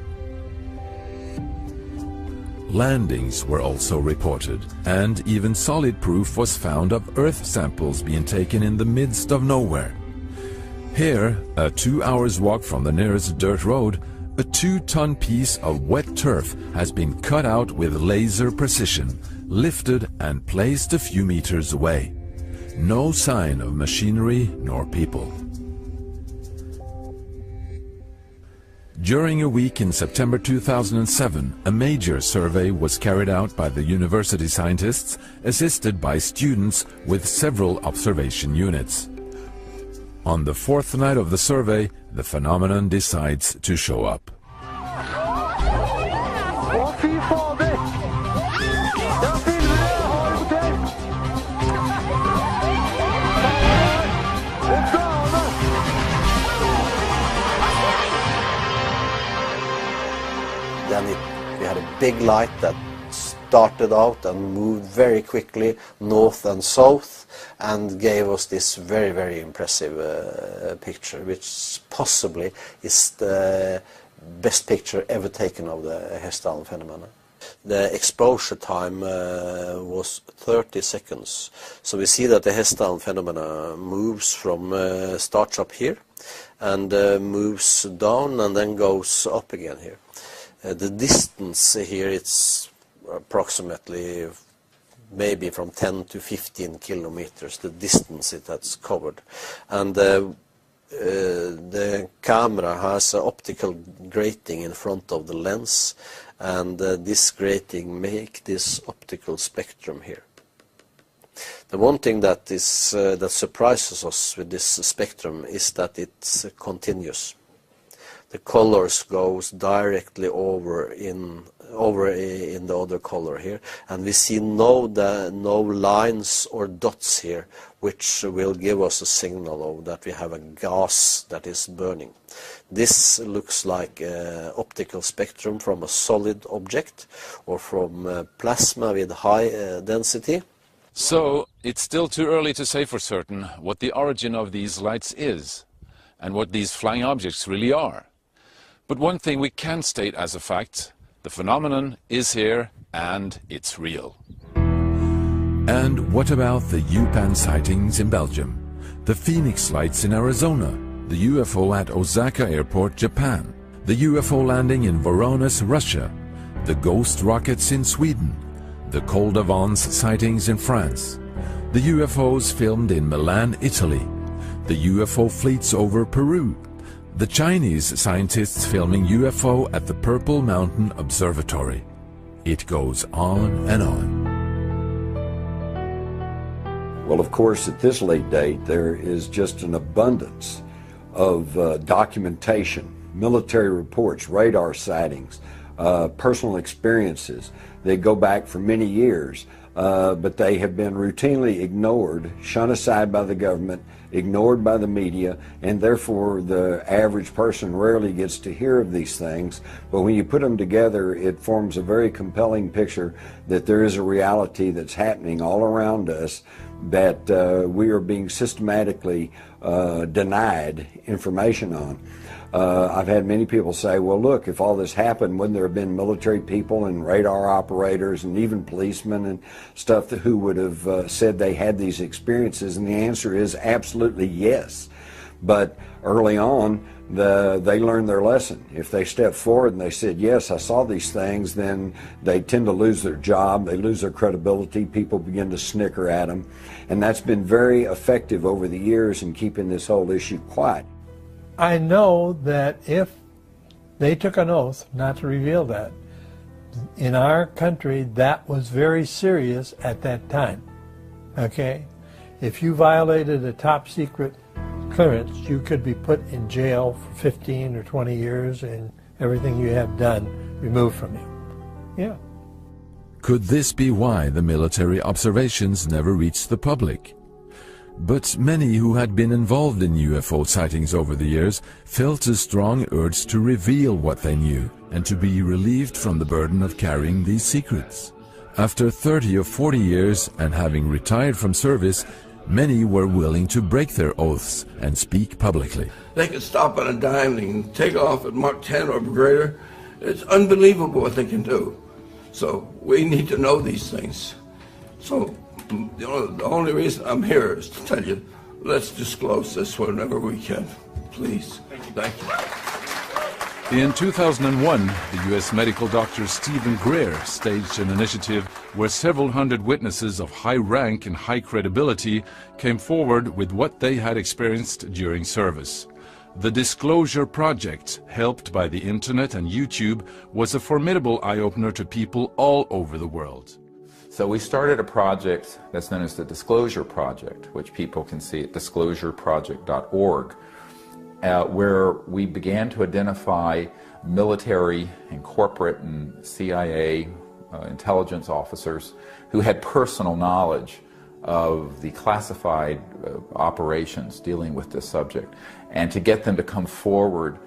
Landings were also reported, and even solid proof was found of Earth samples being taken in the midst of nowhere. Here, a 2 hours walk from the nearest dirt road, a 2-ton piece of wet turf has been cut out with laser precision, lifted and placed a few meters away. No sign of machinery nor people. During a week in September 2007, a major survey was carried out by the university scientists, assisted by students with several observation units. On the 4th night of the survey, the phenomenon decides to show up. Then we had a big light that started out and moved very quickly north and south and gave us this very, very impressive picture, which possibly is the best picture ever taken of the Hessdalen phenomenon. The exposure time was 30 seconds. So we see that the Hessdalen phenomena moves from, starts up here and moves down and then goes up again here. The distance here, it's approximately maybe from 10 to 15 kilometers, the distance it has covered. And the camera has an optical grating in front of the lens, and this grating make this optical spectrum here. The one thing that is that surprises us with this spectrum is that it's continuous. The colors goes directly over in the other color here, and we see no lines or dots here, which will give us a signal of that we have a gas that is burning. This looks like optical spectrum from a solid object or from plasma with high density. So it's still too early to say for certain what the origin of these lights is and what these flying objects really are. But one thing we can state as a fact: the phenomenon is here and it's real. And what about the UPAN sightings in Belgium, the Phoenix lights in Arizona, the UFO at Osaka Airport, Japan, the UFO landing in Voronezh, Russia, the ghost rockets in Sweden, the Col d'Avance sightings in France, the UFOs filmed in Milan, Italy, the UFO fleets over Peru, the Chinese scientists filming UFO at the Purple Mountain Observatory. It goes on and on. Well, of course, at this late date, there is just an abundance of documentation, military reports, radar sightings, personal experiences. They go back for many years, but they have been routinely ignored, shunned aside by the government, ignored by the media, and therefore the average person rarely gets to hear of these things. But when you put them together, it forms a very compelling picture that there is a reality that's happening all around us that we are being systematically denied information on. I've had many people say, well, look, if all this happened, wouldn't there have been military people and radar operators and even policemen and stuff who would have said they had these experiences? And the answer is absolutely yes. But early on, they learned their lesson. If they step forward and they said, yes, I saw these things, then they tend to lose their job, they lose their credibility, people begin to snicker at them. And that's been very effective over the years in keeping this whole issue quiet. I know that if they took an oath not to reveal that, in our country that was very serious at that time, okay? If you violated a top secret clearance, you could be put in jail for 15 or 20 years and everything you have done removed from you. Yeah. Could this be why the military observations never reached the public? But many who had been involved in UFO sightings over the years felt a strong urge to reveal what they knew and to be relieved from the burden of carrying these secrets. After 30 or 40 years and having retired from service, many were willing to break their oaths and speak publicly. They can stop on a dime, they can take off at Mach 10 or greater. It's unbelievable what they can do. So we need to know these things. So the only reason I'm here is to tell you, let's disclose this whenever we can. Please. Thank you. In 2001, the U.S. medical doctor Stephen Greer staged an initiative where several hundred witnesses of high rank and high credibility came forward with what they had experienced during service. The Disclosure Project, helped by the internet and YouTube, was a formidable eye-opener to people all over the world. So we started a project that's known as the Disclosure Project, which people can see at disclosureproject.org, where we began to identify military and corporate and CIA intelligence officers who had personal knowledge of the classified operations dealing with this subject, and to get them to come forward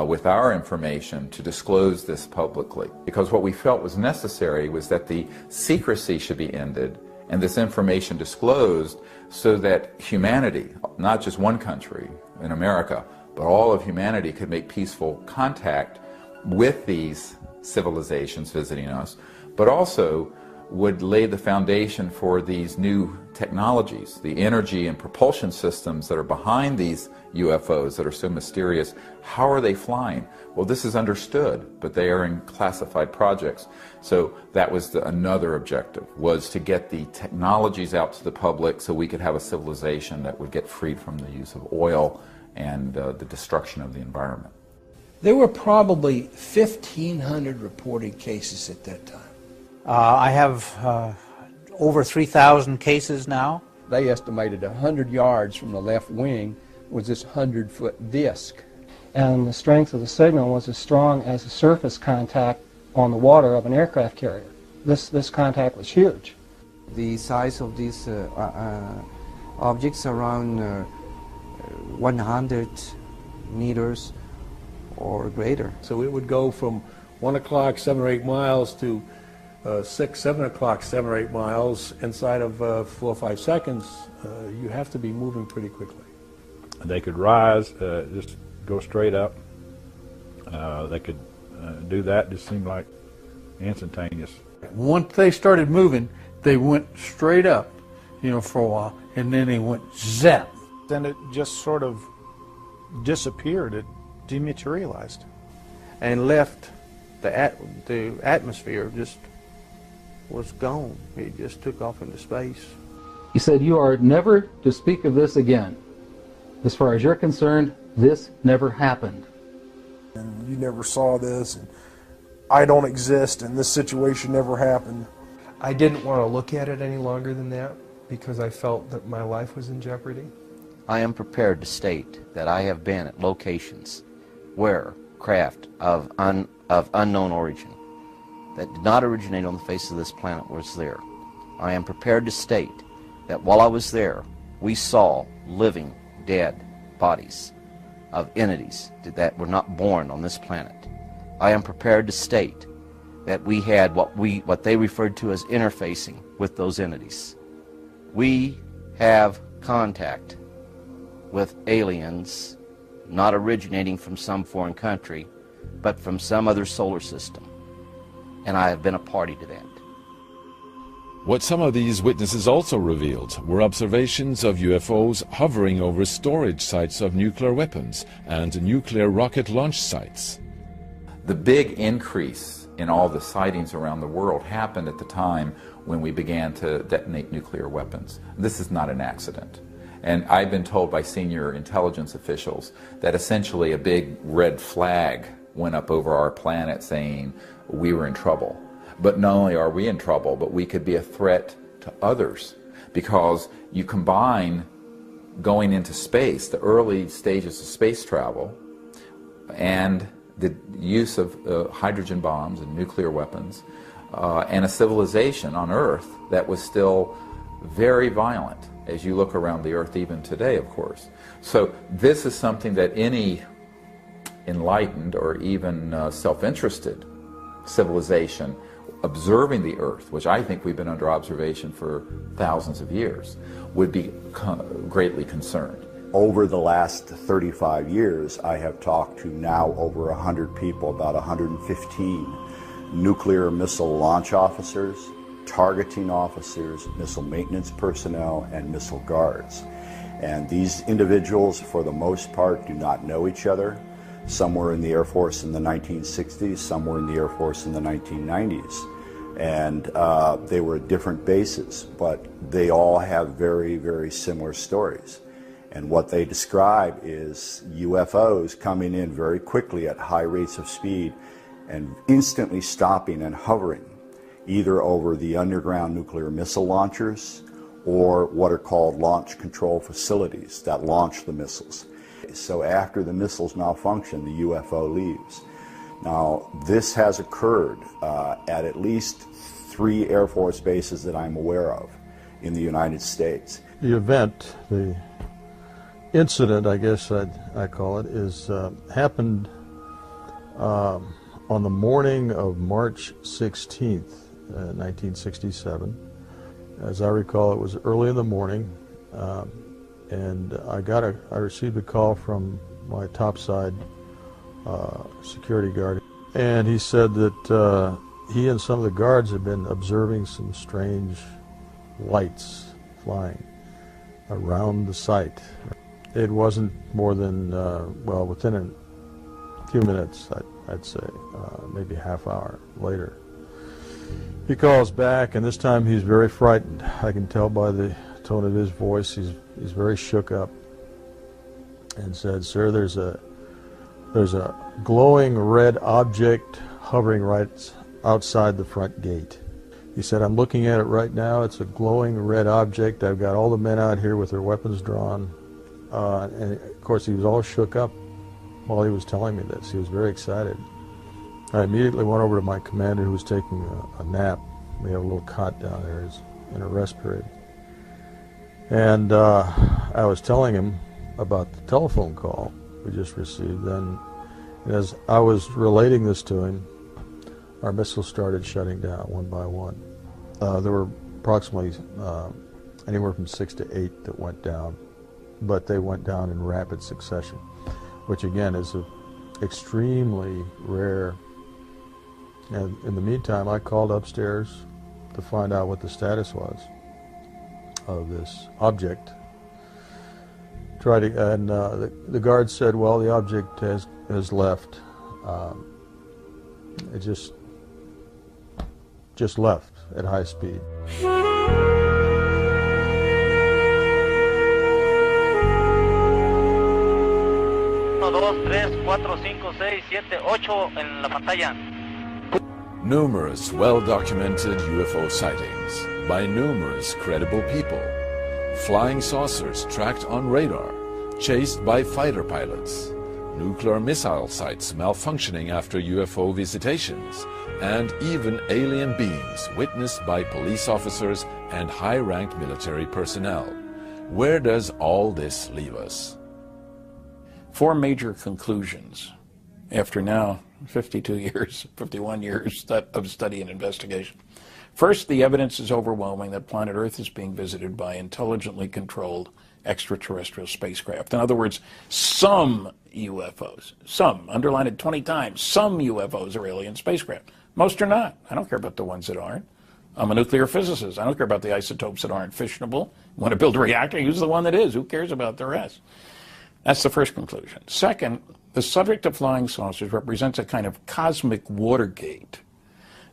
with our information to disclose this publicly. Because what we felt was necessary was that the secrecy should be ended and this information disclosed so that humanity, not just one country in America, but all of humanity could make peaceful contact with these civilizations visiting us, but also would lay the foundation for these new technologies, the energy and propulsion systems that are behind these UFOs that are so mysterious. How are they flying? Well, this is understood, but they are in classified projects. So that was another objective, was to get the technologies out to the public so we could have a civilization that would get freed from the use of oil and the destruction of the environment. There were probably 1,500 reported cases at that time. I have over 3,000 cases now. They estimated 100 yards from the left wing was this 100-foot disc. And the strength of the signal was as strong as the surface contact on the water of an aircraft carrier. This contact was huge. The size of these objects around 100 meters or greater. So it would go from 1 o'clock, 7 or 8 miles to 6, 7 o'clock, 7 or 8 miles inside of 4 or 5 seconds. You have to be moving pretty quickly. They could rise, just go straight up. They could do that, just seemed like instantaneous. Once they started moving, they went straight up, you know, for a while, and then they went zap. Then it just sort of disappeared. It dematerialized and left the atmosphere, just was gone. It just took off into space. He said, "You are never to speak of this again. As far as you're concerned, this never happened." And you never saw this, and I don't exist, and this situation never happened. I didn't want to look at it any longer than that because I felt that my life was in jeopardy. I am prepared to state that I have been at locations where craft of unknown origin that did not originate on the face of this planet was there. I am prepared to state that while I was there, we saw living, dead bodies of entities that were not born on this planet. I am prepared to state that we had what they referred to as interfacing with those entities. We have contact with aliens not originating from some foreign country, but from some other solar system. And I have been a party to that. What some of these witnesses also revealed were observations of UFOs hovering over storage sites of nuclear weapons and nuclear rocket launch sites. The big increase in all the sightings around the world happened at the time when we began to detonate nuclear weapons. This is not an accident. And I've been told by senior intelligence officials that essentially a big red flag went up over our planet saying we were in trouble. But not only are we in trouble, but we could be a threat to others, because you combine going into space, the early stages of space travel, and the use of hydrogen bombs and nuclear weapons, and a civilization on Earth that was still very violent, as you look around the Earth even today, of course. So this is something that any enlightened or even self-interested civilization observing the Earth, which I think we've been under observation for thousands of years, would be greatly concerned. Over the last 35 years, I have talked to now over 100 people, about 115 nuclear missile launch officers, targeting officers, missile maintenance personnel, and missile guards. And these individuals, for the most part, do not know each other. Some were in the Air Force in the 1960s, some were in the Air Force in the 1990s. And they were at different bases, but they all have very, very similar stories. And what they describe is UFOs coming in very quickly at high rates of speed and instantly stopping and hovering, either over the underground nuclear missile launchers or what are called launch control facilities that launch the missiles. So after the missiles malfunction, the UFO leaves. Now, this has occurred at least 3 Air Force bases that I'm aware of in the United States. The event, the incident, I guess I call it, is happened on the morning of March 16th, 1967. As I recall, it was early in the morning, and I received a call from my topside security guard, and he said that he and some of the guards had been observing some strange lights flying around the site. It wasn't more than, well, within a few minutes, I'd say, maybe a half hour later. He calls back, and this time he's very frightened. I can tell by the tone of his voice, he's very shook up, and said, "Sir, there's a there's a glowing red object hovering right outside the front gate. He said, I'm looking at it right now. It's a glowing red object. I've got all the men out here with their weapons drawn. And of course, he was all shook up while he was telling me this. He was very excited. I immediately went over to my commander, who was taking a nap. We have a little cot down there. He's in a rest period. And I was telling him about the telephone call we just received. And as I was relating this to him, our missiles started shutting down one by one. There were approximately anywhere from 6 to 8 that went down, but they went down in rapid succession, which again is an extremely rare. And in the meantime, I called upstairs to find out what the status was of this object. The guard said, well, the object has left. It just left at high speed. 2, 3, 4, 5, 6, 7, 8 en la pantalla. Numerous well-documented UFO sightings by numerous credible people. Flying saucers tracked on radar, chased by fighter pilots. Nuclear missile sites malfunctioning after UFO visitations, and even alien beings witnessed by police officers and high-ranked military personnel. Where does all this leave us? 4 major conclusions after now 52 years, 51 years of study and investigation. First, the evidence is overwhelming that planet Earth is being visited by intelligently controlled extraterrestrial spacecraft. In other words, some UFOs, some, underline it 20 times, some UFOs are alien spacecraft. Most are not. I don't care about the ones that aren't. I'm a nuclear physicist. I don't care about the isotopes that aren't fissionable. You want to build a reactor, use the one that is. Who cares about the rest? That's the first conclusion. Second, the subject of flying saucers represents a kind of cosmic Watergate.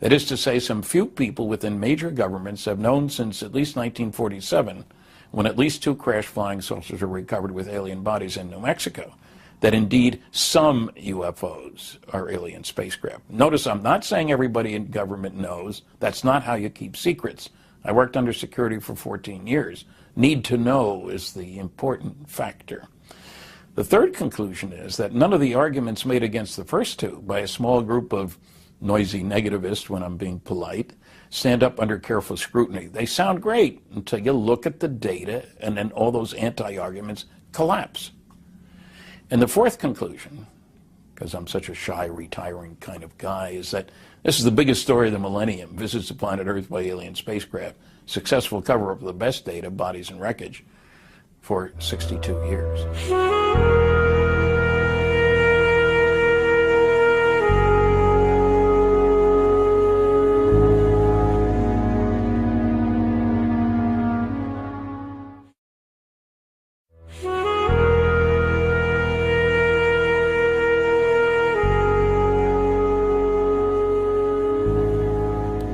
That is to say, some few people within major governments have known since at least 1947, when at least 2 crashed flying saucers were recovered with alien bodies in New Mexico, that indeed some UFOs are alien spacecraft. Notice I'm not saying everybody in government knows. That's not how you keep secrets. I worked under security for 14 years. Need to know is the important factor. The third conclusion is that none of the arguments made against the first 2 by a small group of noisy negativists, when I'm being polite, stand up under careful scrutiny. They sound great until you look at the data, and then all those anti-arguments collapse. And the fourth conclusion, because I'm such a shy, retiring kind of guy, is that this is the biggest story of the millennium. Visits to planet Earth by alien spacecraft. Successful cover-up of the best data, bodies and wreckage, for 62 years.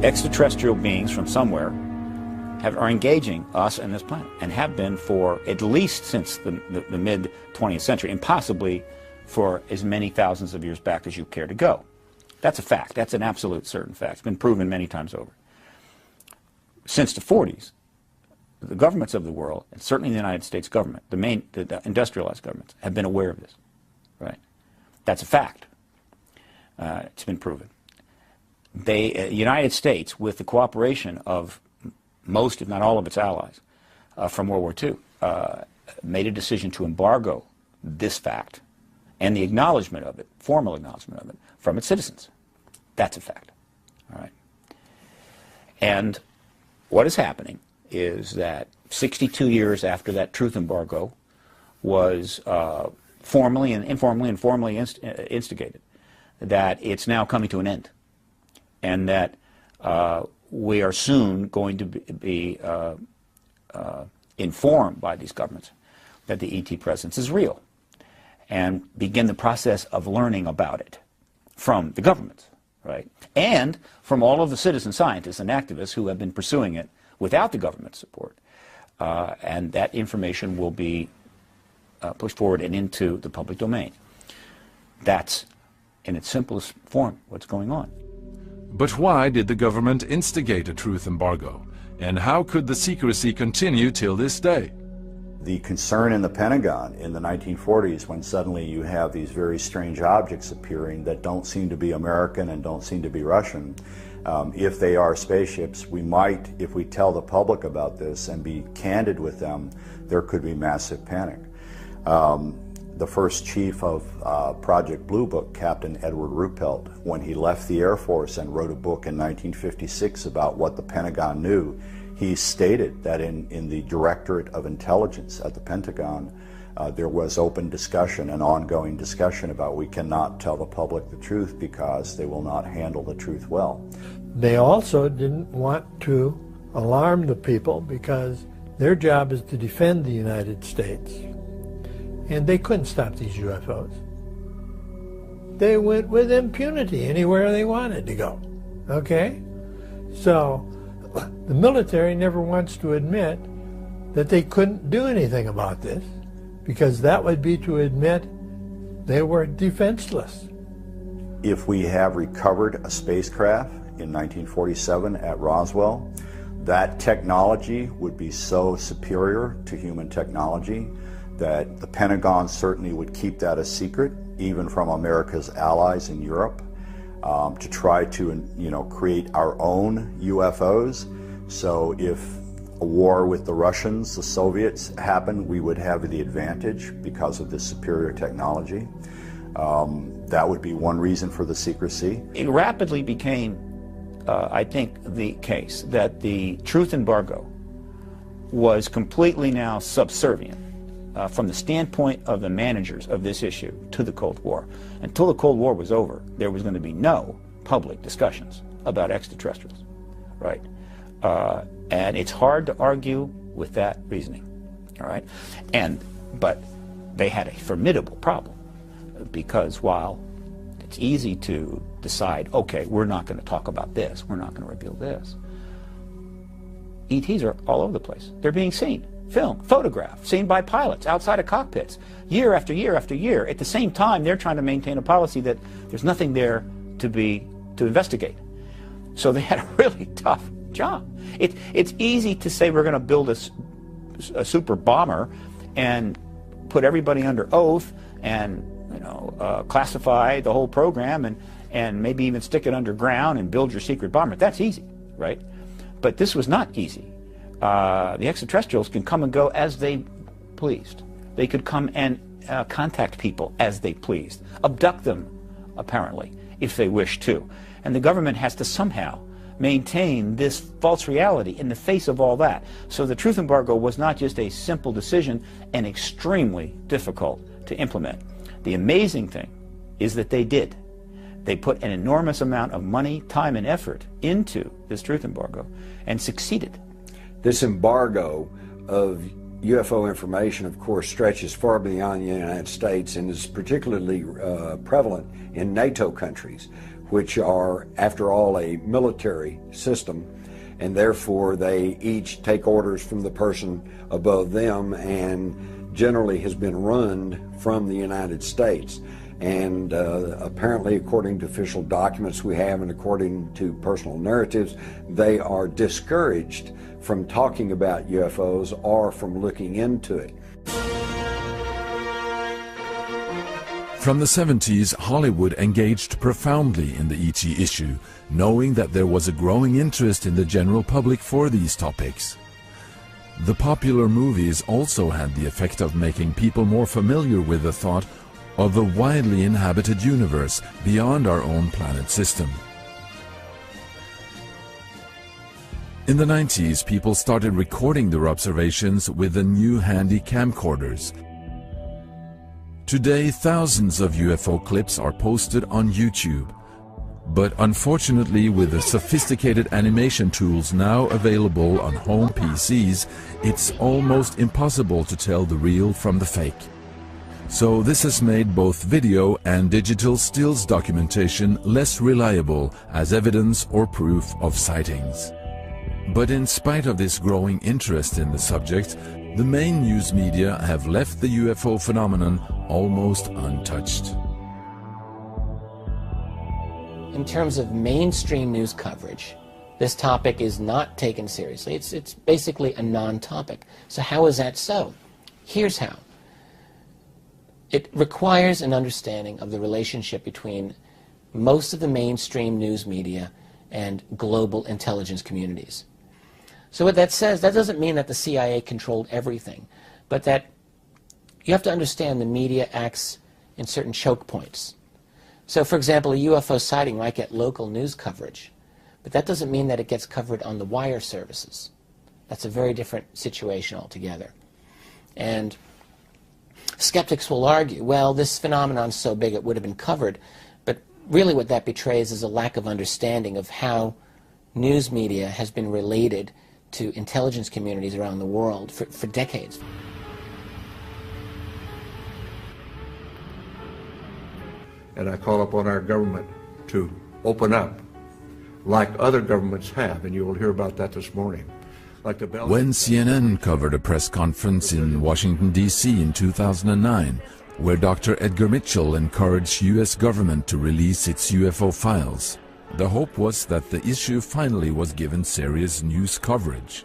Extraterrestrial beings from somewhere are engaging us and this planet, and have been for at least since the mid-20th century, and possibly for as many thousands of years back as you care to go. That's a fact. That's an absolute certain fact. It's been proven many times over. Since the 40s, the governments of the world, and certainly the United States government, the industrialized governments, have been aware of this. Right? That's a fact. It's been proven. The United States, with the cooperation of most, if not all, of its allies from World War II, made a decision to embargo this fact and the acknowledgement of it, formal acknowledgement of it, from its citizens. That's a fact. All right. And what is happening is that 62 years after that truth embargo was formally and informally and formally instigated, that it's now coming to an end, and that we are soon going to be informed by these governments that the ET presence is real, and begin the process of learning about it from the governments, right? And from all of the citizen scientists and activists who have been pursuing it without the government support. And that information will be pushed forward and into the public domain. That's, in its simplest form, what's going on. But why did the government instigate a truth embargo? And how could the secrecy continue till this day? The concern in the Pentagon in the 1940s, when suddenly you have these very strange objects appearing that don't seem to be American and don't seem to be Russian, if they are spaceships, we might, if we tell the public about this and be candid with them, there could be massive panic. The first chief of Project Blue Book, Captain Edward Ruppelt, when he left the Air Force and wrote a book in 1956 about what the Pentagon knew, he stated that in the Directorate of Intelligence at the Pentagon, there was open discussion and ongoing discussion about we cannot tell the public the truth because they will not handle the truth well. They also didn't want to alarm the people because their job is to defend the United States. And they couldn't stop these UFOs. They went with impunity anywhere they wanted to go. Okay? So the military never wants to admit that they couldn't do anything about this, because that would be to admit they were defenseless. If we have recovered a spacecraft in 1947 at Roswell, that technology would be so superior to human technology that the Pentagon certainly would keep that a secret, even from America's allies in Europe, to try to, create our own UFOs. So if a war with the Russians, the Soviets happened, we would have the advantage because of this superior technology. That would be one reason for the secrecy. It rapidly became, I think, the case that the truth embargo was completely now subservient from the standpoint of the managers of this issue to the Cold War. Until the Cold War was over, there was going to be no public discussions about extraterrestrials, right? And it's hard to argue with that reasoning, all right? But they had a formidable problem, because while it's easy to decide, okay, we're not going to talk about this, we're not going to reveal this, ETs are all over the place. They're being seen, filmed, photographed, seen by pilots outside of cockpits, year after year after year. At the same time, they're trying to maintain a policy that there's nothing there to investigate. So they had a really tough job. It's easy to say we're going to build a super bomber and put everybody under oath and classify the whole program and maybe even stick it underground and build your secret bomber. That's easy, right? But this was not easy. The extraterrestrials can come and go as they pleased. They could come and contact people as they pleased, abduct them, apparently, if they wish to. And the government has to somehow maintain this false reality in the face of all that. So the truth embargo was not just a simple decision and extremely difficult to implement. The amazing thing is that they did. They put an enormous amount of money, time, and effort into this truth embargo and succeeded. This embargo of UFO information, of course, stretches far beyond the United States and is particularly prevalent in NATO countries, which are, after all, a military system, and therefore they each take orders from the person above them and generally has been run from the United States. And apparently, according to official documents we have and according to personal narratives, they are discouraged from talking about UFOs or from looking into it. From the 70s, Hollywood engaged profoundly in the ET issue, knowing that there was a growing interest in the general public for these topics. The popular movies also had the effect of making people more familiar with the thought of a widely inhabited universe beyond our own planet system. In the 90s, people started recording their observations with the new handy camcorders. Today, thousands of UFO clips are posted on YouTube. But unfortunately, with the sophisticated animation tools now available on home PCs, it's almost impossible to tell the real from the fake. So this has made both video and digital stills documentation less reliable as evidence or proof of sightings. But in spite of this growing interest in the subject, the main news media have left the UFO phenomenon almost untouched. in terms of mainstream news coverage, this topic is not taken seriously. It's basically a non-topic. So how is that so? Here's how. It requires an understanding of the relationship between most of the mainstream news media and global intelligence communities. So what that says, that doesn't mean that the CIA controlled everything, but that you have to understand the media acts in certain choke points. So for example, a UFO sighting might get local news coverage, but that doesn't mean that it gets covered on the wire services. That's a very different situation altogether. And skeptics will argue, well, this phenomenon's so big it would have been covered, but really what that betrays is a lack of understanding of how news media has been related to intelligence communities around the world for decades. And I call upon our government to open up like other governments have, and you will hear about that this morning. Like the When CNN covered a press conference in Washington, D.C. in 2009, where Dr. Edgar Mitchell encouraged U.S. government to release its UFO files, the hope was that the issue finally was given serious news coverage.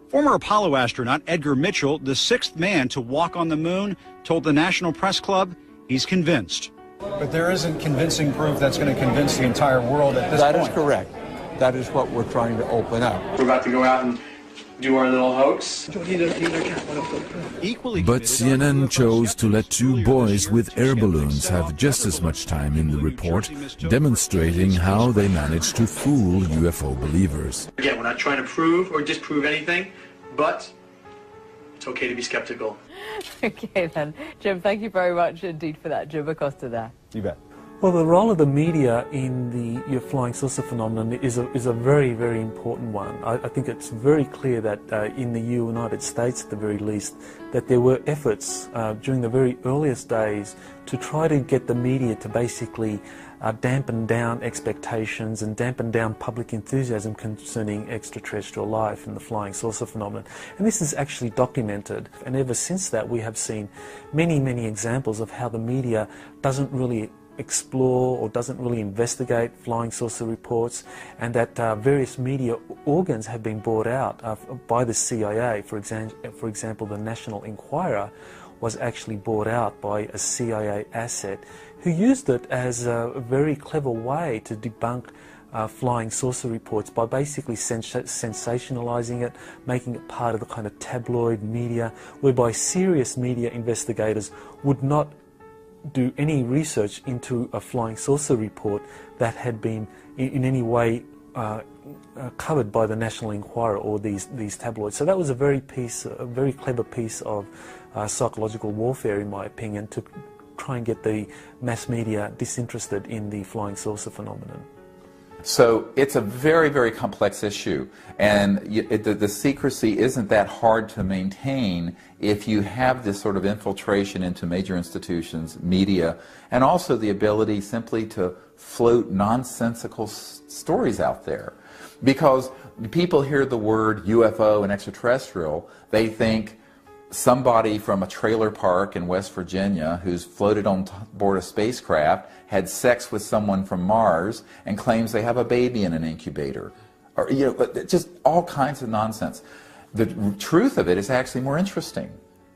Former Apollo astronaut Edgar Mitchell, the sixth man to walk on the moon, told the National Press Club he's convinced. But there isn't convincing proof that's going to convince the entire world at this point. That is correct. That is what we're trying to open up. We're about to go out and do our little hoax. But CNN chose to let two boys with air balloons have just as much time in the report, demonstrating how they managed to fool UFO believers. Again, we're not trying to prove or disprove anything, but it's okay to be skeptical. Okay then. Jim, thank you very much indeed for that. Jim Acosta there. You bet. Well, the role of the media in the flying saucer phenomenon is a very, very important one. I think it's very clear that in the United States, at the very least, that there were efforts during the very earliest days to try to get the media to basically dampen down expectations and dampen down public enthusiasm concerning extraterrestrial life and the flying saucer phenomenon. And this is actually documented. And ever since that, we have seen many, many examples of how the media doesn't really explore or doesn't really investigate flying saucer reports, and that various media organs have been bought out by the CIA. For example, the National Enquirer was actually bought out by a CIA asset who used it as a very clever way to debunk flying saucer reports by basically sensationalizing it, making it part of the kind of tabloid media, whereby serious media investigators would not do any research into a flying saucer report that had been in any way covered by the National Enquirer or these tabloids. So that was a very clever piece of psychological warfare, in my opinion, to try and get the mass media disinterested in the flying saucer phenomenon. So it's a very, very complex issue, and the secrecy isn't that hard to maintain if you have this sort of infiltration into major institutions, media, and also the ability simply to float nonsensical stories out there. Because people hear the word UFO and extraterrestrial, they think somebody from a trailer park in West Virginia who's floated on board a spacecraft had sex with someone from Mars and claims they have a baby in an incubator. Or, you know, just all kinds of nonsense. The truth of it is actually more interesting.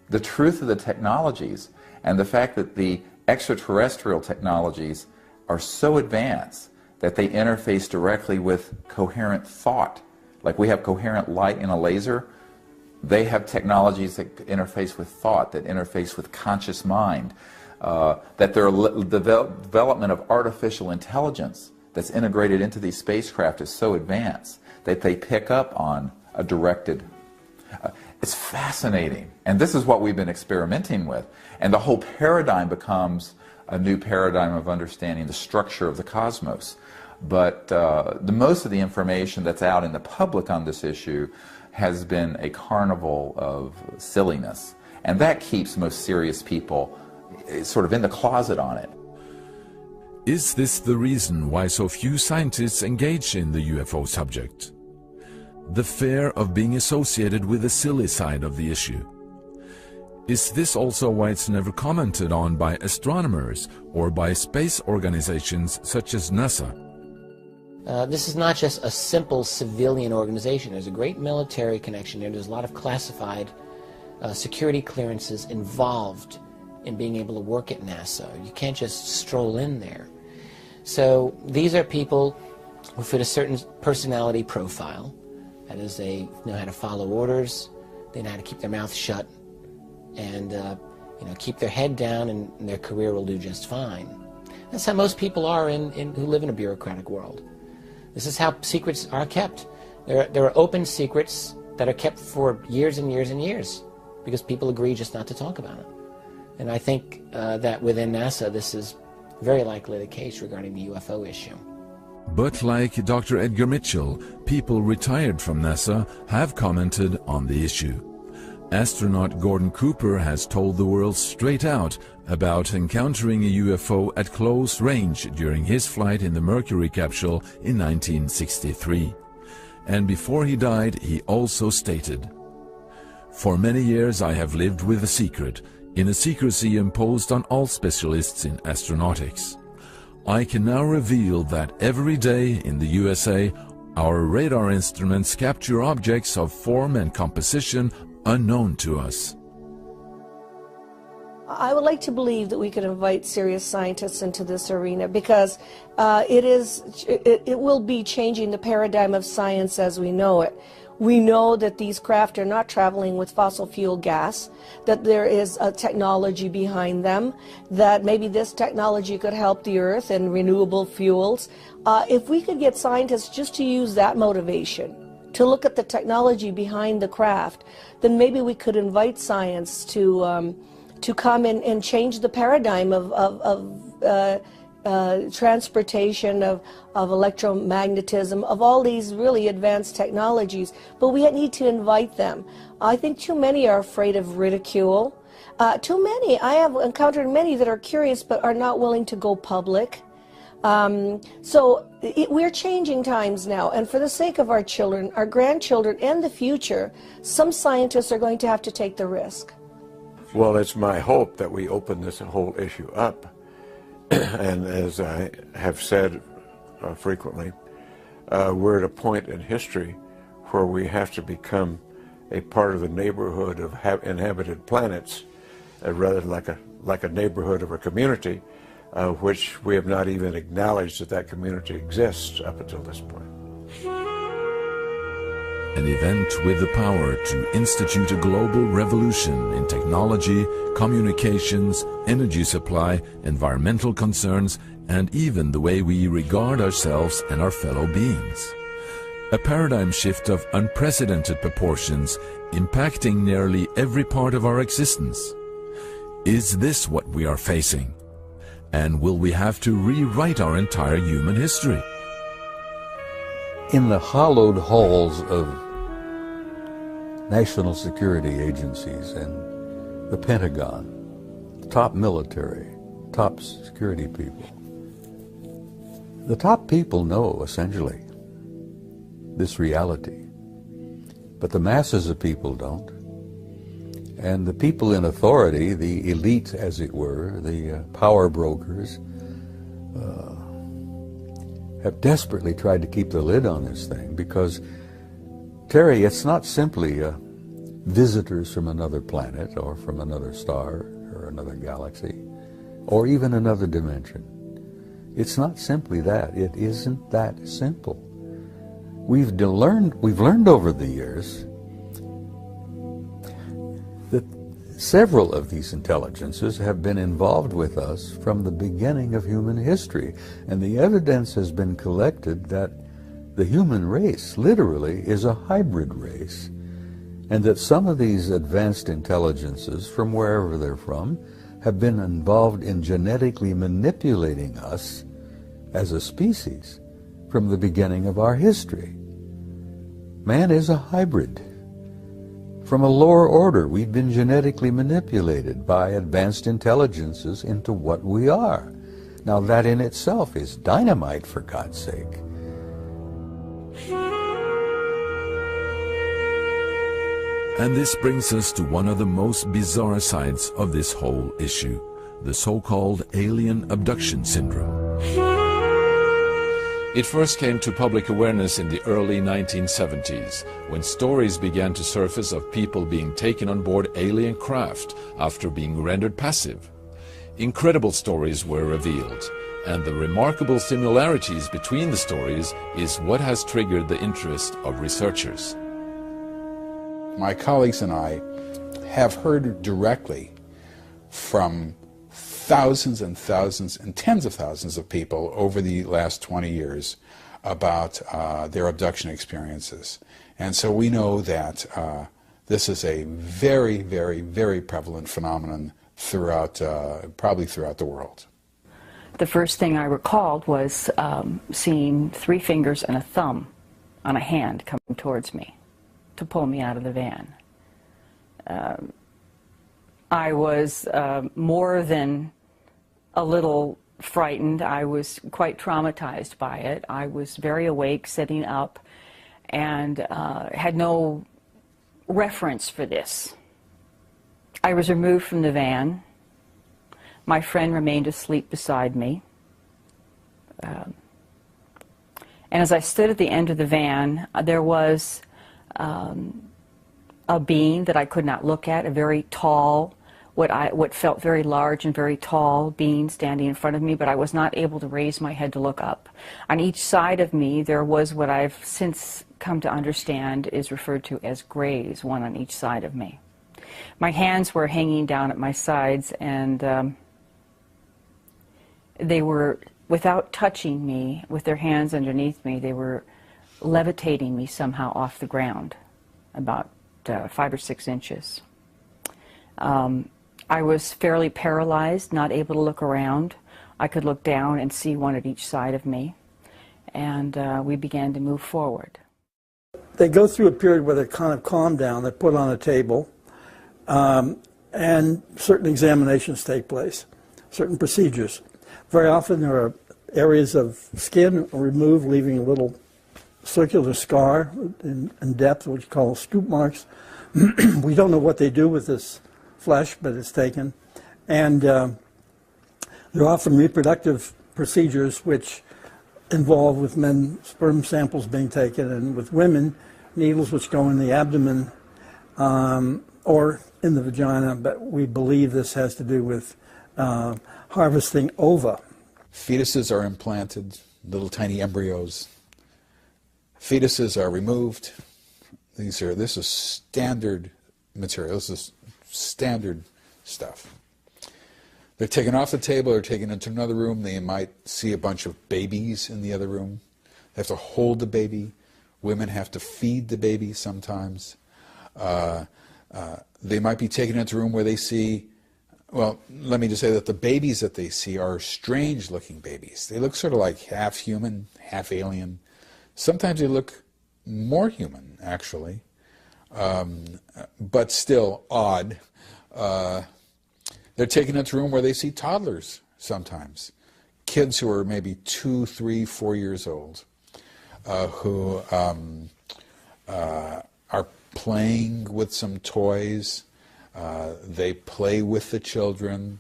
The truth of the technologies and the fact that the extraterrestrial technologies are so advanced that they interface directly with coherent thought. Like we have coherent light in a laser, they have technologies that interface with thought, that interface with conscious mind, that their development of artificial intelligence that's integrated into these spacecraft is so advanced that they pick up on a directed. It's fascinating, and this is what we've been experimenting with, and the whole paradigm becomes a new paradigm of understanding the structure of the cosmos. But most of the information that's out in the public on this issue has been a carnival of silliness, and that keeps most serious people sort of in the closet on it. Is this the reason why so few scientists engage in the UFO subject? The fear of being associated with the silly side of the issue. Is this also why it's never commented on by astronomers or by space organizations such as NASA? This is not just a simple civilian organization. There's a great military connection there. There's a lot of classified security clearances involved in being able to work at NASA. You can't just stroll in there. So these are people who fit a certain personality profile. That is, they know how to follow orders, they know how to keep their mouth shut, and keep their head down, and their career will do just fine. That's how most people are who live in a bureaucratic world. This is how secrets are kept. There are open secrets that are kept for years and years and years because people agree just not to talk about it. And I think that within NASA, this is very likely the case regarding the UFO issue. But like Dr. Edgar Mitchell, people retired from NASA have commented on the issue. Astronaut Gordon Cooper has told the world straight out about encountering a UFO at close range during his flight in the Mercury capsule in 1963. And before he died, he also stated, "For many years I have lived with a secret, in a secrecy imposed on all specialists in astronautics. I can now reveal that every day in the USA, our radar instruments capture objects of form and composition unknown to us." I would like to believe that we could invite serious scientists into this arena because it will be changing the paradigm of science as we know it. We know that these craft are not traveling with fossil fuel gas, that there is a technology behind them, that maybe this technology could help the Earth and renewable fuels. If we could get scientists just to use that motivation, to look at the technology behind the craft, then maybe we could invite science to come in and change the paradigm of transportation, of electromagnetism, of all these really advanced technologies. But we need to invite them. I think too many are afraid of ridicule. Too many. I have encountered many that are curious but are not willing to go public. We're changing times now, and for the sake of our children, our grandchildren, and the future, some scientists are going to have to take the risk. Well, it's my hope that we open this whole issue up. And as I have said frequently, we're at a point in history where we have to become a part of the neighborhood of inhabited planets, rather like a neighborhood of a community, which we have not even acknowledged that community exists up until this point. An event with the power to institute a global revolution in technology, communications, energy supply, environmental concerns, and even the way we regard ourselves and our fellow beings. A paradigm shift of unprecedented proportions, impacting nearly every part of our existence. Is this what we are facing? And will we have to rewrite our entire human history? In the hollowed halls of national security agencies and the Pentagon, top military, top security people, the top people know, essentially, this reality. But the masses of people don't. And the people in authority, the elite, as it were, the power brokers, have desperately tried to keep the lid on this thing because, Terry, it's not simply visitors from another planet or from another star or another galaxy or even another dimension. It's not simply that. It isn't that simple. We've learned over the years that several of these intelligences have been involved with us from the beginning of human history, and the evidence has been collected that the human race literally is a hybrid race, and that some of these advanced intelligences, from wherever they're from, have been involved in genetically manipulating us as a species from the beginning of our history. Man is a hybrid. From a lower order, we've been genetically manipulated by advanced intelligences into what we are. Now that in itself is dynamite, for God's sake. And this brings us to one of the most bizarre sides of this whole issue, the so-called alien abduction syndrome. It first came to public awareness in the early 1970s, when stories began to surface of people being taken on board alien craft after being rendered passive. Incredible stories were revealed, and the remarkable similarities between the stories is what has triggered the interest of researchers. My colleagues and I have heard directly from thousands and thousands and tens of thousands of people over the last 20 years about their abduction experiences. And so we know that this is a very, very, very prevalent phenomenon throughout, probably throughout the world. The first thing I recalled was seeing 3 fingers and a thumb on a hand coming towards me to pull me out of the van. I was more than a little frightened. I was quite traumatized by it. I was very awake, sitting up, and had no reference for this. I was removed from the van. My friend remained asleep beside me. And as I stood at the end of the van, there was a being that I could not look at, a very tall, what felt very large and very tall being standing in front of me, but I was not able to raise my head to look up. On each side of me there was what I've since come to understand is referred to as grays, one on each side of me. My hands were hanging down at my sides, and they were, without touching me, with their hands underneath me, they were levitating me somehow off the ground, about 5 or 6 inches. I was fairly paralyzed, not able to look around. I could look down and see one at each side of me, and we began to move forward. They go through a period where they kind of calm down, they're put on a table, and certain examinations take place, certain procedures. Very often there are areas of skin removed, leaving a little circular scar in depth, which you call stoop marks. We don't know what they do with this flesh, but it's taken. And there are often reproductive procedures which involve, with men, sperm samples being taken, and with women, needles which go in the abdomen or in the vagina, but we believe this has to do with harvesting ova. Fetuses are implanted, little tiny embryos. Fetuses are removed. This is standard material. This is standard stuff. They're taken off the table, they're taken into another room. They might see a bunch of babies in the other room. They have to hold the baby. Women have to feed the baby sometimes. They might be taken into a room where they see, well, let me just say that the babies that they see are strange-looking babies. They look sort of like half human, half alien. Sometimes they look more human, actually, but still odd. They're taken into a room where they see toddlers sometimes, kids who are maybe 2, 3, 4 years old, who are playing with some toys. They play with the children,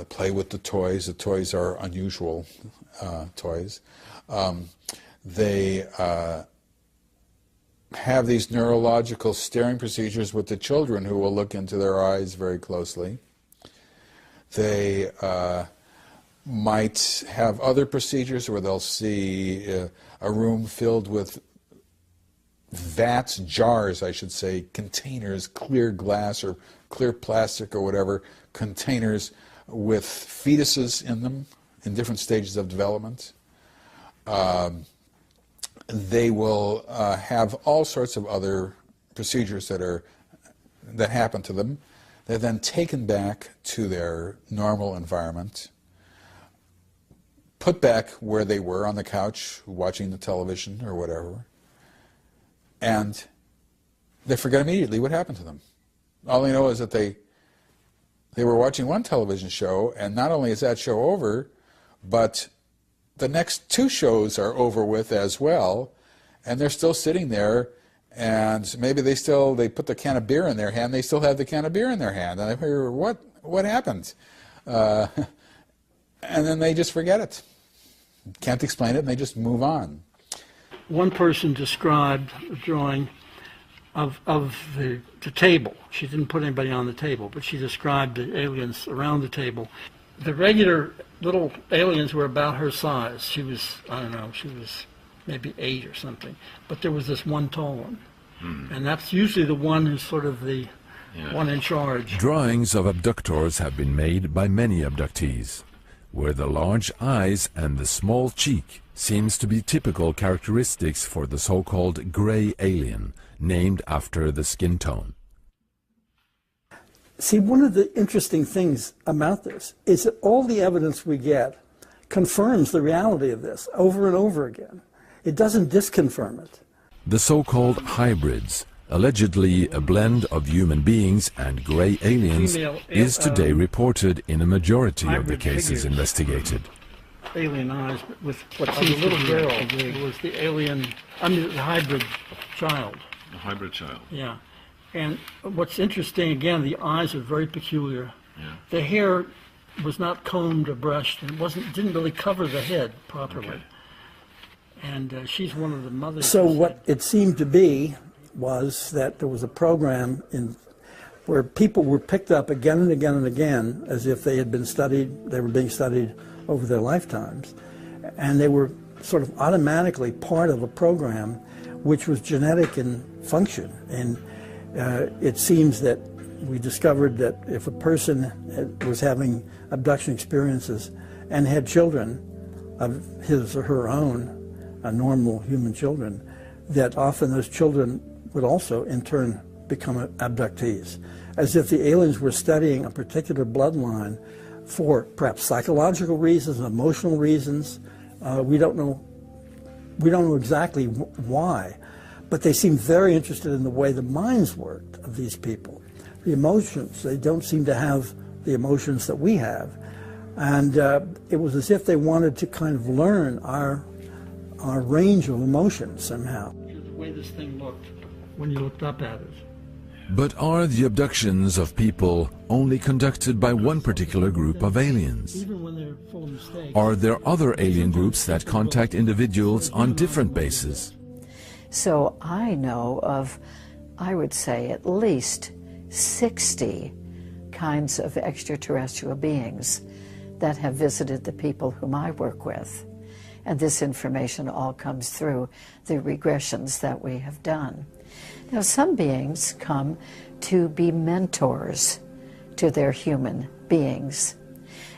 play with the toys. The toys are unusual toys. They have these neurological staring procedures with the children, who will look into their eyes very closely. They might have other procedures where they'll see a room filled with vats, jars, I should say, containers, clear glass or clear plastic or whatever, containers with fetuses in them in different stages of development. They will have all sorts of other procedures that happen to them. They're then taken back to their normal environment, put back where they were on the couch watching the television or whatever, and they forget immediately what happened to them. All they know is that they were watching one television show, and not only is that show over, but the next 2 shows are over with as well, and they're still sitting there, and maybe they put the can of beer in their hand, they still have the can of beer in their hand, and I figure, what happened? And then they just forget it. can't explain it, and they just move on. One person described a drawing of the table. She didn't put anybody on the table, but she described the aliens around the table. The regular little aliens were about her size. She was, I don't know, she was maybe 8 or something. But there was this one tall one. And that's usually the one who's sort of the one in charge. Drawings of abductors have been made by many abductees, where the large eyes and the small cheek seems to be typical characteristics for the so-called gray alien, named after the skin tone. See, one of the interesting things about this is that all the evidence we get confirms the reality of this over and over again. It doesn't disconfirm it. The so-called hybrids, allegedly a blend of human beings and gray aliens, is today reported in a majority of the cases investigated. Alien eyes with what seems a little girl. It was the alien, I mean the hybrid child. The hybrid child. Yeah. And what's interesting, again, the eyes are very peculiar. Yeah. The hair was not combed or brushed, and didn't really cover the head properly. Okay. And she's one of the mothers. So what it seemed to be was that there was a program where people were picked up again and again and again as if they had been studied, they were being studied over their lifetimes. And they were sort of automatically part of a program which was genetic in function. And it seems that we discovered that if a person was having abduction experiences and had children of his or her own, normal human children, that often those children would also in turn become abductees, as if the aliens were studying a particular bloodline for perhaps psychological reasons, emotional reasons. We don't know exactly why, but they seem very interested in the way the minds worked of these people. The emotions, they don't seem to have the emotions that we have. And it was as if they wanted to kind of learn our range of emotions somehow. The way this thing looked when you looked up at it. But are the abductions of people only conducted by one particular group of aliens? Even when they're full of mistakes. Are there other alien groups that contact individuals on different bases? So I know of, I would say, at least 60 kinds of extraterrestrial beings that have visited the people whom I work with. And this information all comes through the regressions that we have done. Now, some beings come to be mentors to their human beings.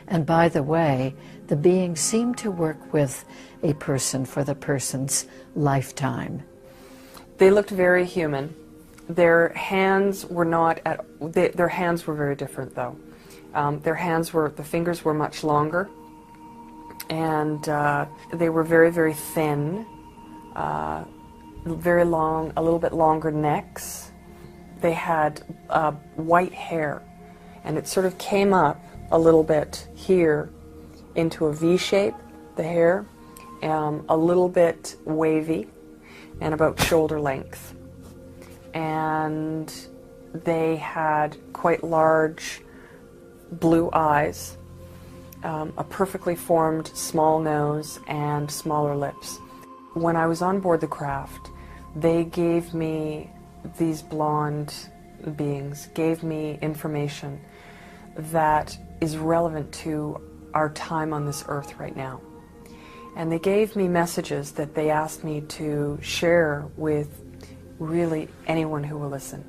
And by the way, the beings seem to work with a person for the person's lifetime. They looked very human. Their hands were not at, their hands were very different though. The fingers were much longer, and they were very, very thin, very long, a little bit longer necks. They had white hair, and it sort of came up a little bit here into a V shape, the hair, a little bit wavy, and about shoulder length. And they had quite large blue eyes, a perfectly formed small nose, and smaller lips. When I was on board the craft, they gave me, these blonde beings, gave me information that is relevant to our time on this earth right now. And they gave me messages that they asked me to share with really anyone who will listen.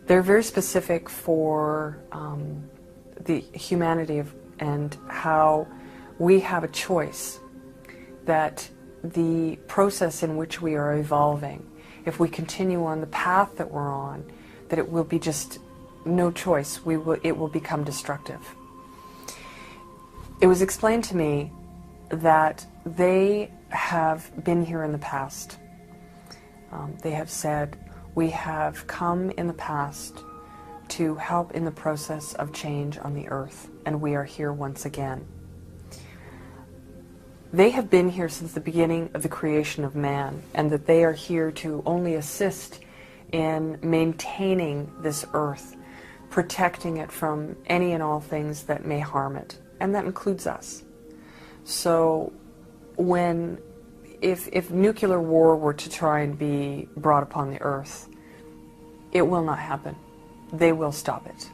They're very specific for the humanity of, and how we have a choice, that the process in which we are evolving, if we continue on the path that we're on, that it will be just no choice, it will become destructive. It was explained to me that they have been here in the past. They have said, we have come in the past to help in the process of change on the earth, and we are here once again. They have been here since the beginning of the creation of man, and that they are here to only assist in maintaining this earth, protecting it from any and all things that may harm it, and that includes us. So if nuclear war were to try and be brought upon the Earth, it will not happen. They will stop it,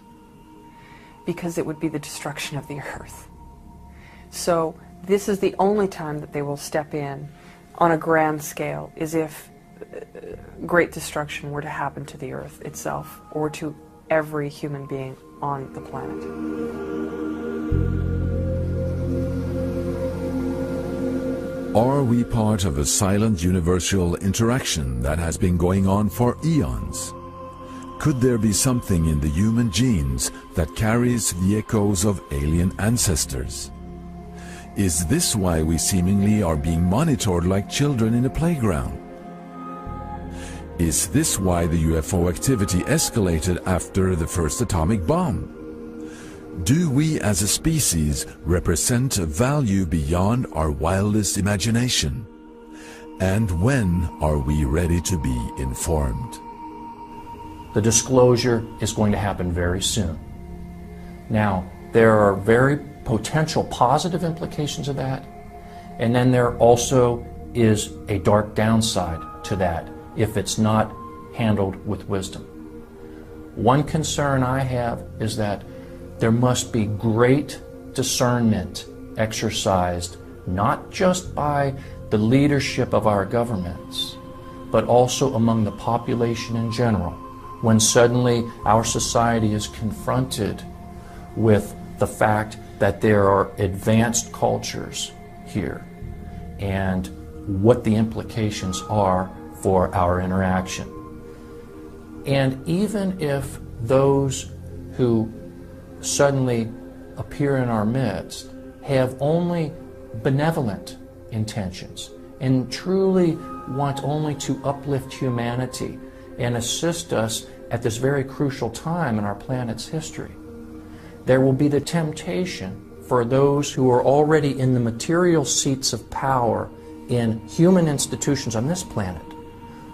because it would be the destruction of the Earth. So this is the only time that they will step in on a grand scale, is if great destruction were to happen to the Earth itself, or to every human being on the planet. Are we part of a silent universal interaction that has been going on for eons? Could there be something in the human genes that carries the echoes of alien ancestors? Is this why we seemingly are being monitored like children in a playground? Is this why the UFO activity escalated after the first atomic bomb? Do we as a species represent a value beyond our wildest imagination? And when are we ready to be informed? The disclosure is going to happen very soon. Now, there are very potential positive implications of that, and then there also is a dark downside to that if it's not handled with wisdom. One concern I have is that there must be great discernment exercised, not just by the leadership of our governments, but also among the population in general, when suddenly our society is confronted with the fact that there are advanced cultures here and what the implications are for our interaction. And even if those who suddenly appear in our midst have only benevolent intentions and truly want only to uplift humanity and assist us at this very crucial time in our planet's history, there will be the temptation for those who are already in the material seats of power in human institutions on this planet,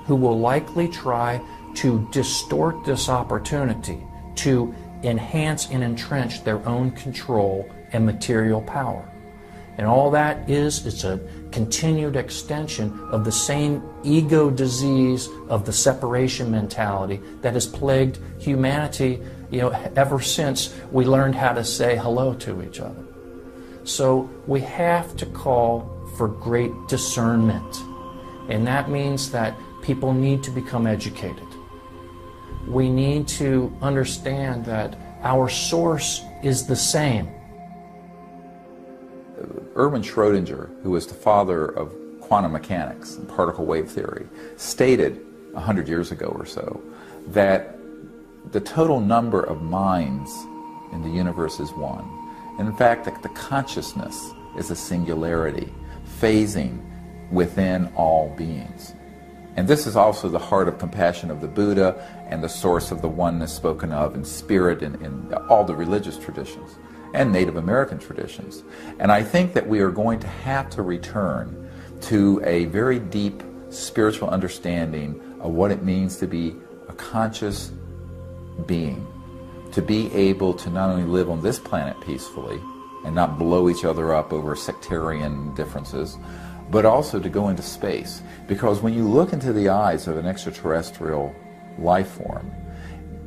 who will likely try to distort this opportunity to enhance and entrench their own control and material power. And all that is, it's a continued extension of the same ego disease of the separation mentality that has plagued humanity, ever since we learned how to say hello to each other. So we have to call for great discernment. And that means that people need to become educated. We need to understand that our source is the same. Erwin Schrödinger, who was the father of quantum mechanics and particle wave theory, stated 100 years ago or so that the total number of minds in the universe is one. And in fact, the consciousness is a singularity, phasing within all beings. And this is also the heart of compassion of the Buddha and the source of the oneness spoken of in spirit in all the religious traditions and Native American traditions. And I think that we are going to have to return to a very deep spiritual understanding of what it means to be a conscious being, to be able to not only live on this planet peacefully and not blow each other up over sectarian differences, but also to go into space. Because when you look into the eyes of an extraterrestrial life form,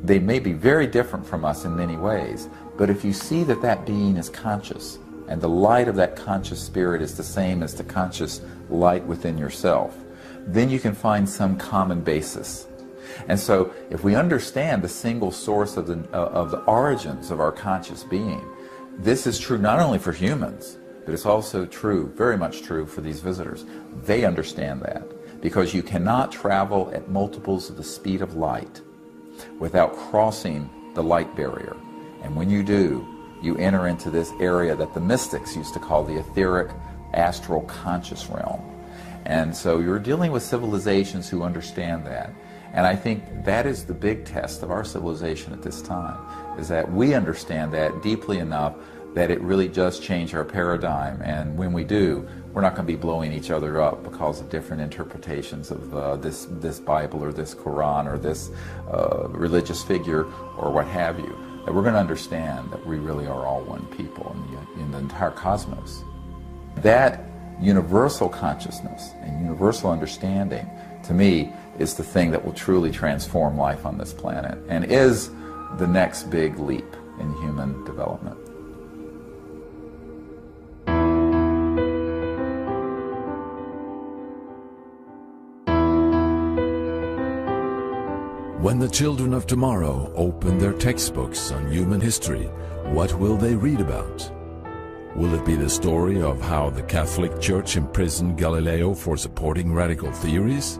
they may be very different from us in many ways, but if you see that that being is conscious, and the light of that conscious spirit is the same as the conscious light within yourself, then you can find some common basis. And so if we understand the single source of the origins of our conscious being, this is true not only for humans, but it's also true, very much true, for these visitors. They understand that, because you cannot travel at multiples of the speed of light without crossing the light barrier. And when you do, you enter into this area that the mystics used to call the etheric, astral, conscious realm. And so you're dealing with civilizations who understand that. And I think that is the big test of our civilization at this time, is that we understand that deeply enough that it really does change our paradigm. And when we do, we're not going to be blowing each other up because of different interpretations of this Bible or this Quran or this religious figure or what have you. That we're going to understand that we really are all one people in the entire cosmos. That universal consciousness and universal understanding, to me, is the thing that will truly transform life on this planet and is the next big leap in human development. When the children of tomorrow open their textbooks on human history, what will they read about? Will it be the story of how the Catholic Church imprisoned Galileo for supporting radical theories?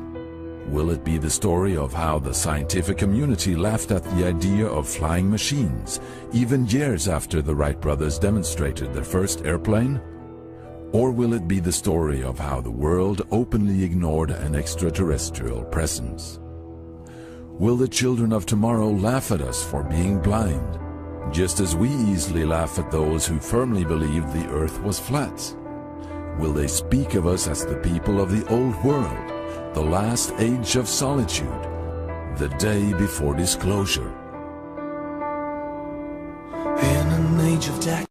Will it be the story of how the scientific community laughed at the idea of flying machines, even years after the Wright brothers demonstrated their first airplane? Or will it be the story of how the world openly ignored an extraterrestrial presence? Will the children of tomorrow laugh at us for being blind, just as we easily laugh at those who firmly believed the earth was flat? Will they speak of us as the people of the old world, the last age of solitude, the day before disclosure? In an age of dark.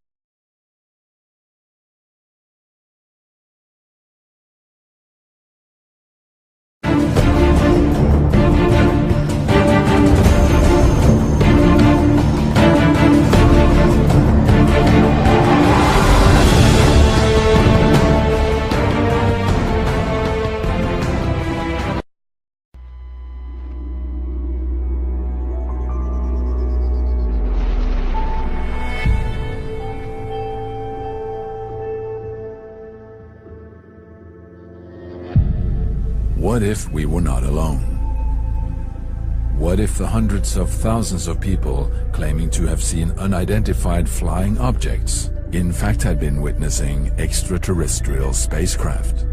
What if we were not alone? What if the hundreds of thousands of people claiming to have seen unidentified flying objects in fact had been witnessing extraterrestrial spacecraft?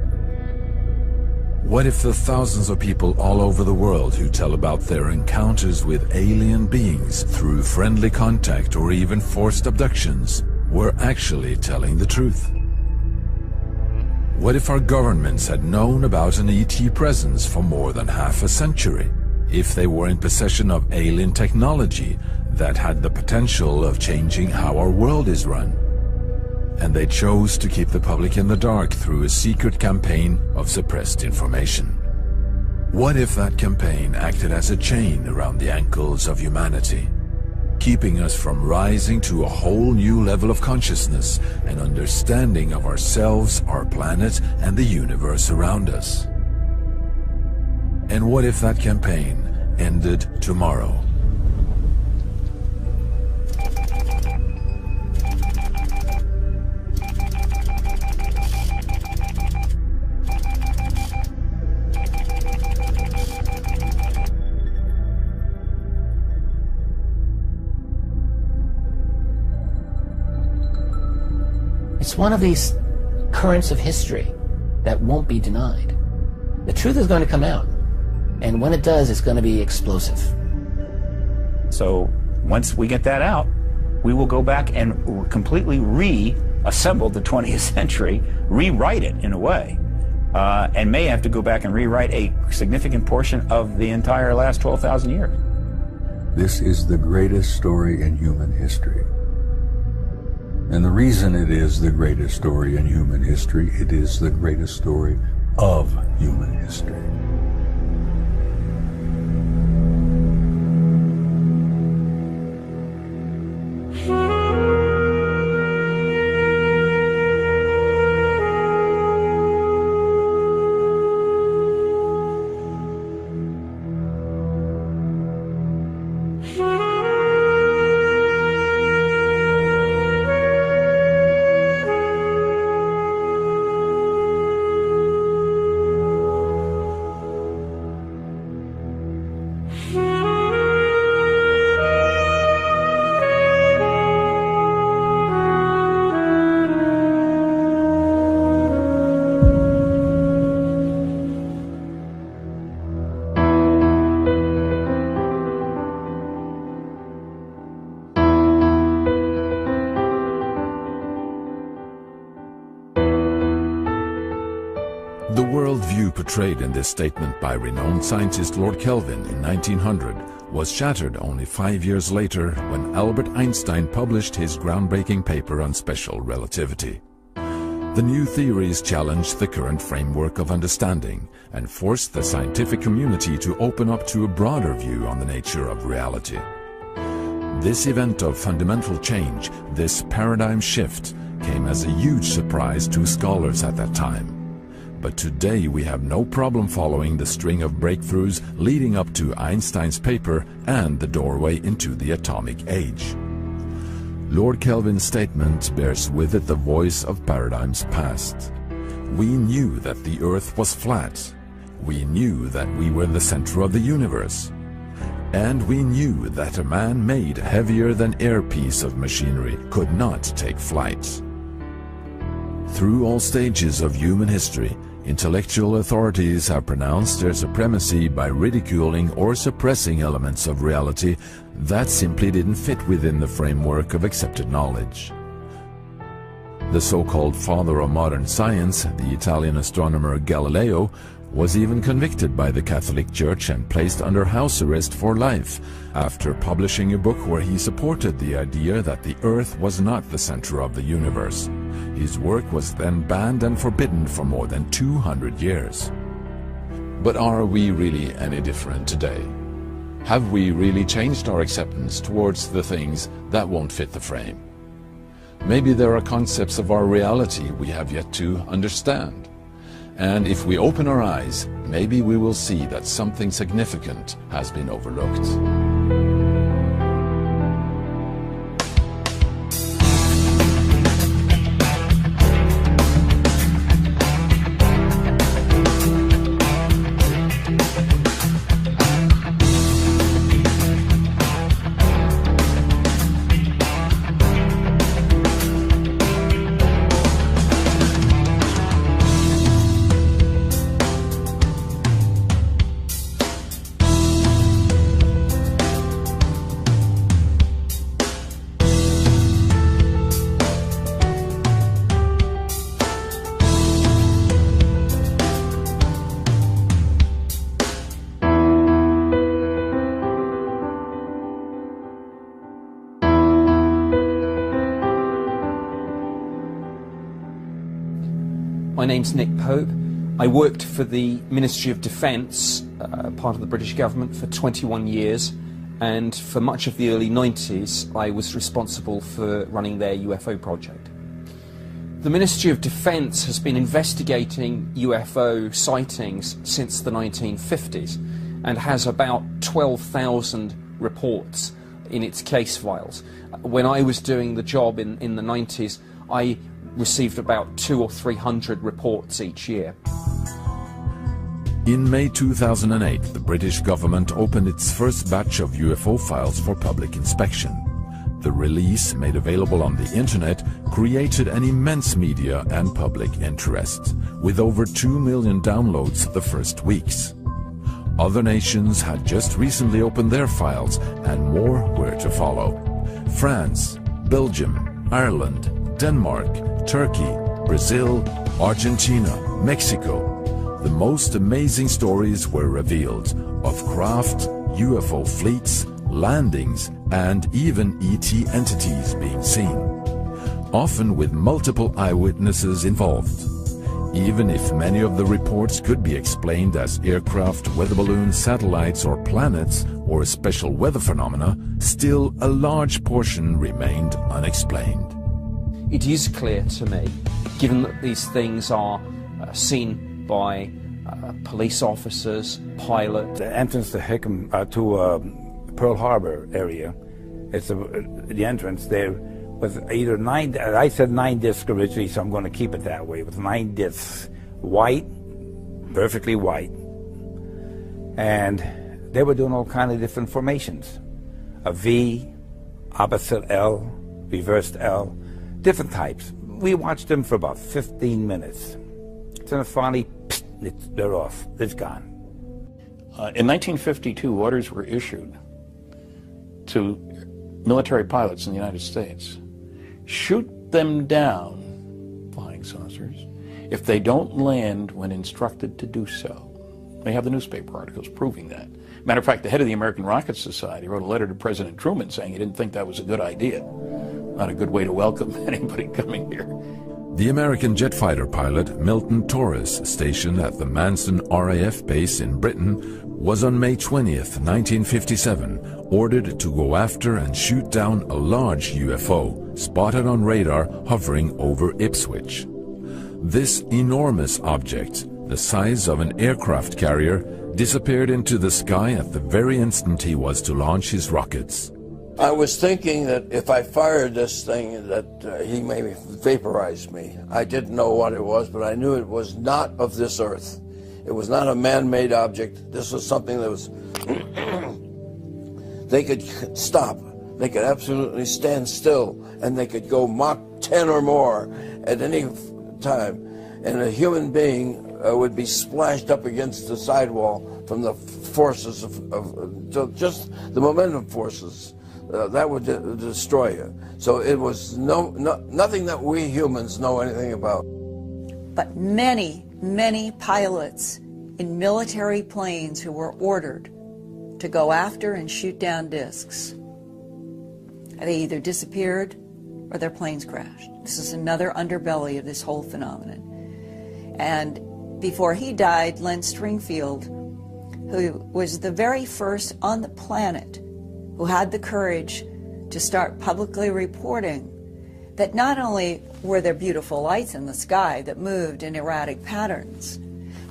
What if the thousands of people all over the world who tell about their encounters with alien beings through friendly contact or even forced abductions were actually telling the truth? What if our governments had known about an ET presence for more than half a century? If they were in possession of alien technology that had the potential of changing how our world is run, and they chose to keep the public in the dark through a secret campaign of suppressed information? What if that campaign acted as a chain around the ankles of humanity, keeping us from rising to a whole new level of consciousness and understanding of ourselves, our planet, and the universe around us? And what if that campaign ended tomorrow? It's one of these currents of history that won't be denied. The truth is going to come out, and when it does, it's going to be explosive. So once we get that out, we will go back and completely reassemble the 20th century, rewrite it in a way, and may have to go back and rewrite a significant portion of the entire last 12,000 years. This is the greatest story in human history. And the reason it is the greatest story in human history, it is the greatest story of human history. The worldview portrayed in this statement by renowned scientist Lord Kelvin in 1900 was shattered only 5 years later when Albert Einstein published his groundbreaking paper on special relativity. The new theories challenged the current framework of understanding and forced the scientific community to open up to a broader view on the nature of reality. This event of fundamental change, this paradigm shift, came as a huge surprise to scholars at that time. But today we have no problem following the string of breakthroughs leading up to Einstein's paper and the doorway into the atomic age. Lord Kelvin's statement bears with it the voice of paradigms past. We knew that the Earth was flat. We knew that we were the center of the universe. And we knew that a man-made heavier-than-air piece of machinery could not take flight. Through all stages of human history, intellectual authorities have pronounced their supremacy by ridiculing or suppressing elements of reality that simply didn't fit within the framework of accepted knowledge. The so-called father of modern science, the Italian astronomer Galileo, was even convicted by the Catholic Church and placed under house arrest for life after publishing a book where he supported the idea that the Earth was not the center of the universe. His work was then banned and forbidden for more than 200 years. But are we really any different today? Have we really changed our acceptance towards the things that won't fit the frame? Maybe there are concepts of our reality we have yet to understand. And if we open our eyes, maybe we will see that something significant has been overlooked. My name's Nick Pope. I worked for the Ministry of Defence, part of the British government, for 21 years, and for much of the early 90s I was responsible for running their UFO project. The Ministry of Defence has been investigating UFO sightings since the 1950s and has about 12,000 reports in its case files. When I was doing the job in the 90s, I received about 200 or 300 reports each year. In May 2008, the British government opened its first batch of UFO files for public inspection. The release, made available on the internet, created an immense media and public interest, with over 2 million downloads the first weeks. Other nations had just recently opened their files, and more were to follow. France, Belgium, Ireland, Denmark, Turkey, Brazil, Argentina, Mexico. The most amazing stories were revealed of craft, UFO fleets, landings, and even ET entities being seen, often with multiple eyewitnesses involved. Even if many of the reports could be explained as aircraft, weather balloons, satellites, or planets, or special weather phenomena, still a large portion remained unexplained. It is clear to me, given that these things are seen by police officers, pilots. The entrance to Hickam, to Pearl Harbor area, it's the entrance there was either 9, I said 9 discs originally, so I'm going to keep it that way, with 9 discs, white, perfectly white. And they were doing all kinds of different formations. A V, opposite L, reversed L, different types. We watched them for about 15 minutes. Then finally, they're off. It's gone. In 1952, orders were issued to military pilots in the United States. Shoot them down, flying saucers, if they don't land when instructed to do so. They have the newspaper articles proving that. Matter of fact, the head of the American Rocket Society wrote a letter to President Truman saying he didn't think that was a good idea. Not a good way to welcome anybody coming here. The American jet fighter pilot Milton Torres, stationed at the Manson RAF base in Britain, was on May 20th, 1957, ordered to go after and shoot down a large UFO spotted on radar hovering over Ipswich. This enormous object, the size of an aircraft carrier, disappeared into the sky at the very instant he was to launch his rockets. I was thinking that if I fired this thing that he may vaporize me. I didn't know what it was, but I knew it was not of this earth. It was not a man-made object. This was something that was... They could stop. They could absolutely stand still, and they could go Mach 10 or more at any time. And a human being would be splashed up against the sidewall from the forces of just the momentum forces. That would destroy you. So it was nothing that we humans know anything about. But many, many pilots in military planes who were ordered to go after and shoot down discs, they either disappeared or their planes crashed. This is another underbelly of this whole phenomenon. And before he died, Len Stringfield, who was the very first on the planet who had the courage to start publicly reporting that not only were there beautiful lights in the sky that moved in erratic patterns,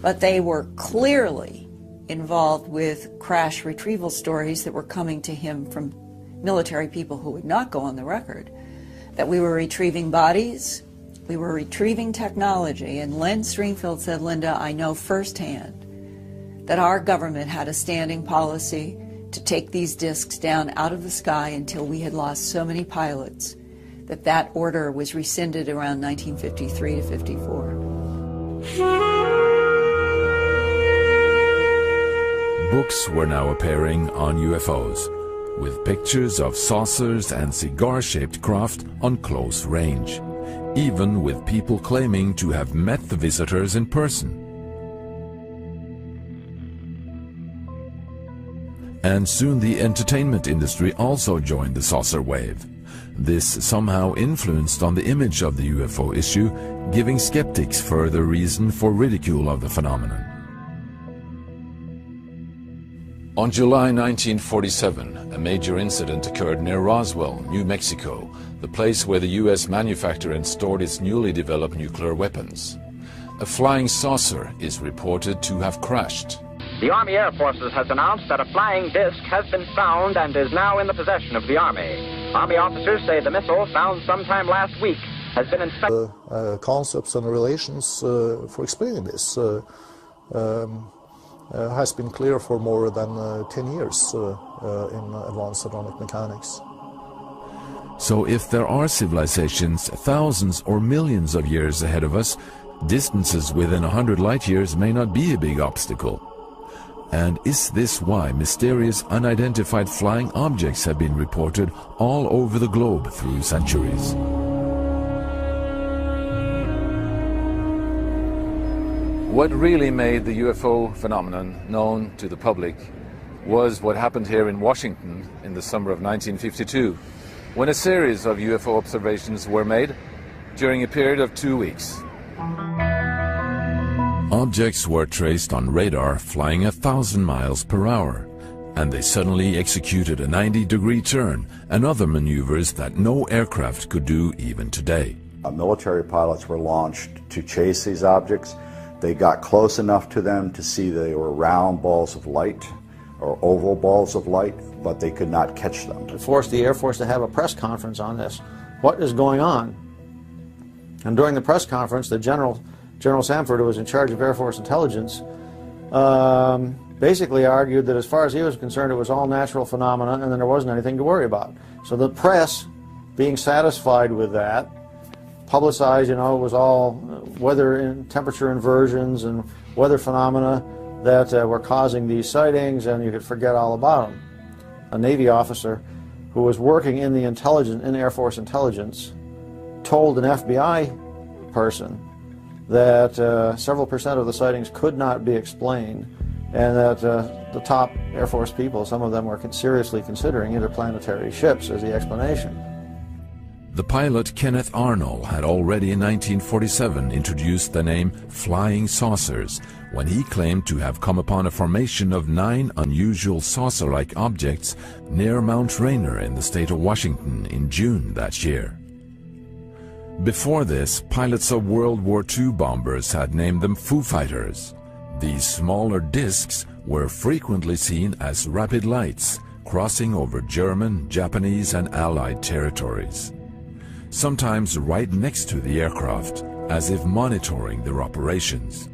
but they were clearly involved with crash retrieval stories that were coming to him from military people who would not go on the record, that we were retrieving bodies, we were retrieving technology. And Len Stringfield said, "Linda, I know firsthand that our government had a standing policy to take these discs down out of the sky until we had lost so many pilots that that order was rescinded around 1953 to 54. Books were now appearing on UFOs, with pictures of saucers and cigar-shaped craft on close range, even with people claiming to have met the visitors in person. And soon the entertainment industry also joined the saucer wave. This somehow influenced on the image of the UFO issue, giving skeptics further reason for ridicule of the phenomenon. On July 1947, a major incident occurred near Roswell, New Mexico, the place where the US manufactured and stored its newly developed nuclear weapons. A flying saucer is reported to have crashed. The Army Air Forces has announced that a flying disc has been found and is now in the possession of the Army. Army officers say the missile, found sometime last week, has been inspected. Concepts and relations for explaining this has been clear for more than 10 years in advanced atomic mechanics. So if there are civilizations thousands or millions of years ahead of us, distances within 100 light years may not be a big obstacle. And is this why mysterious unidentified flying objects have been reported all over the globe through centuries? What really made the UFO phenomenon known to the public was what happened here in Washington in the summer of 1952, when a series of UFO observations were made during a period of 2 weeks. Objects were traced on radar flying 1,000 miles per hour, and they suddenly executed a 90-degree turn and other maneuvers that no aircraft could do even today. Military pilots were launched to chase these objects. They got close enough to them to see they were round balls of light or oval balls of light, but they could not catch them. It forced the Air Force to have a press conference on this. What is going on? And during the press conference, the General Samford, who was in charge of Air Force intelligence, basically argued that as far as he was concerned, it was all natural phenomena and then there wasn't anything to worry about. So the press, being satisfied with that, publicized, it was all weather and temperature inversions and weather phenomena that were causing these sightings, and you could forget all about them. A Navy officer who was working in the in Air Force intelligence told an FBI person that several percent of the sightings could not be explained, and that the top Air Force people, some of them were seriously considering interplanetary ships as the explanation. The pilot Kenneth Arnold had already in 1947 introduced the name flying saucers when he claimed to have come upon a formation of 9 unusual saucer-like objects near Mount Rainier in the state of Washington in June that year. Before this, pilots of World War II bombers had named them Foo Fighters. These smaller discs were frequently seen as rapid lights crossing over German, Japanese, and Allied territories, sometimes right next to the aircraft, as if monitoring their operations.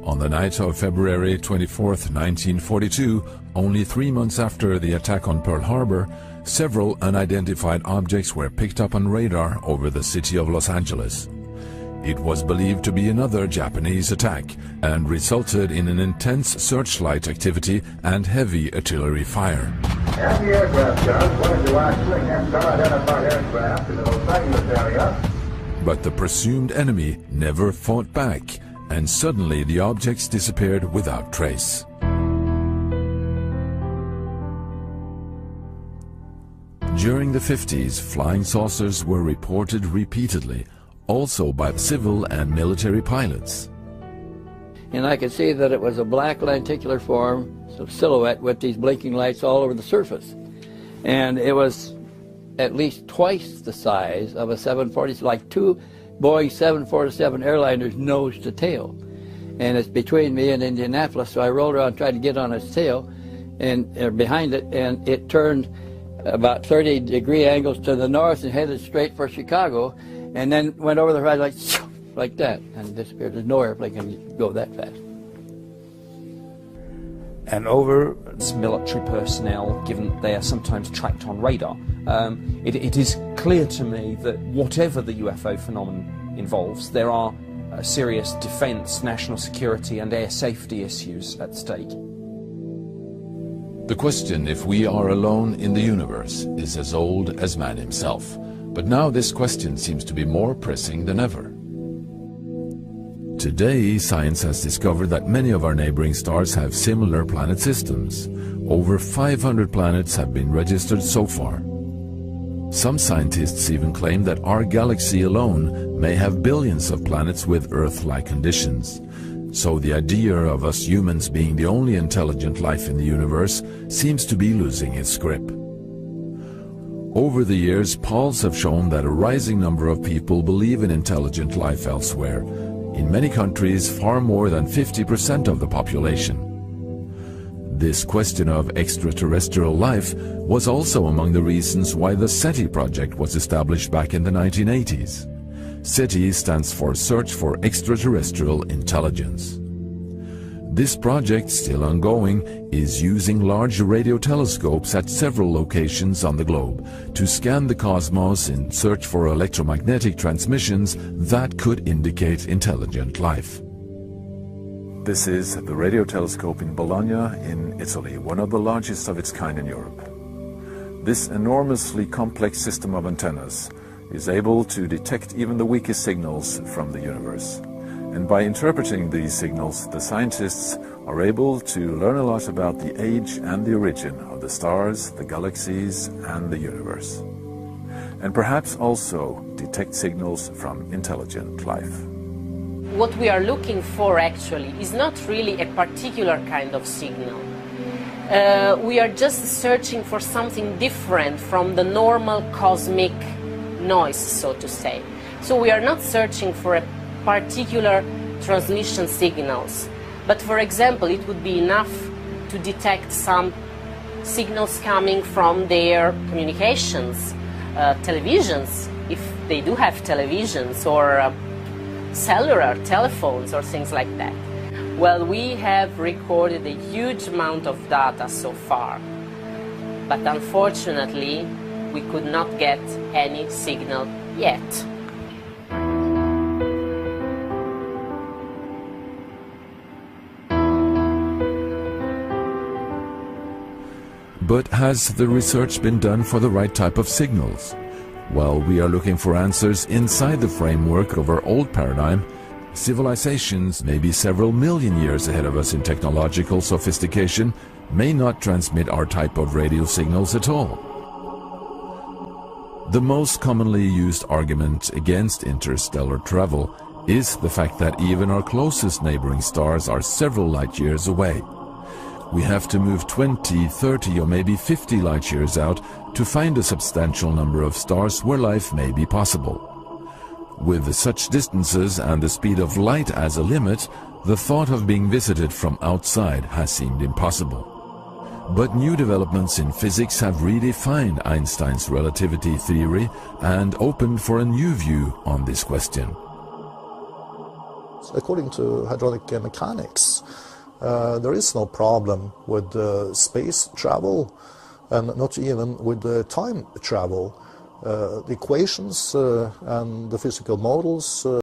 On the night of February 24, 1942, only 3 months after the attack on Pearl Harbor, several unidentified objects were picked up on radar over the city of Los Angeles. It was believed to be another Japanese attack and resulted in an intense searchlight activity and heavy artillery fire. Anti-aircraft guns wanted to watch against unidentified aircraft in the Los Angeles area. But the presumed enemy never fought back, and suddenly the objects disappeared without trace. During the 50s, flying saucers were reported repeatedly, also by civil and military pilots. And I could see that it was a black lenticular form, so silhouette with these blinking lights all over the surface. And it was at least twice the size of a 747, like 2 Boeing 747 airliners nose to tail. And it's between me and Indianapolis, so I rolled around, tried to get on its tail, and behind it, and it turned about 30-degree angles to the north and headed straight for Chicago, and then went over the horizon like that, and disappeared. There's no airplane can go that fast. And over military personnel, given they are sometimes tracked on radar, it is clear to me that whatever the UFO phenomenon involves, there are serious defense, national security, and air safety issues at stake. The question if we are alone in the universe is as old as man himself, but now this question seems to be more pressing than ever. Today, science has discovered that many of our neighboring stars have similar planet systems. Over 500 planets have been registered so far. Some scientists even claim that our galaxy alone may have billions of planets with Earth-like conditions. So the idea of us humans being the only intelligent life in the universe seems to be losing its grip. Over the years, polls have shown that a rising number of people believe in intelligent life elsewhere. In many countries, far more than 50% of the population. This question of extraterrestrial life was also among the reasons why the SETI project was established back in the 1980s. SETI stands for Search for Extraterrestrial Intelligence. This project, still ongoing, is using large radio telescopes at several locations on the globe to scan the cosmos in search for electromagnetic transmissions that could indicate intelligent life. This is the radio telescope in Bologna in Italy, one of the largest of its kind in Europe. This enormously complex system of antennas is able to detect even the weakest signals from the universe. And by interpreting these signals, the scientists are able to learn a lot about the age and the origin of the stars, the galaxies, and the universe. And perhaps also detect signals from intelligent life. What we are looking for actually is not really a particular kind of signal. We are just searching for something different from the normal cosmic noise, so to say. So we are not searching for a particular transmission signals, but for example, it would be enough to detect some signals coming from their communications, televisions, if they do have televisions, or cellular telephones or things like that. Well, we have recorded a huge amount of data so far, but unfortunately we could not get any signal yet. But has the research been done for the right type of signals? While we are looking for answers inside the framework of our old paradigm, civilizations maybe several million years ahead of us in technological sophistication may not transmit our type of radio signals at all. The most commonly used argument against interstellar travel is the fact that even our closest neighboring stars are several light years away. We have to move 20, 30 or maybe 50 light years out to find a substantial number of stars where life may be possible. With such distances and the speed of light as a limit, the thought of being visited from outside has seemed impossible. But new developments in physics have redefined Einstein's relativity theory and opened for a new view on this question. According to hydraulic mechanics, there is no problem with space travel and not even with time travel. The equations and the physical models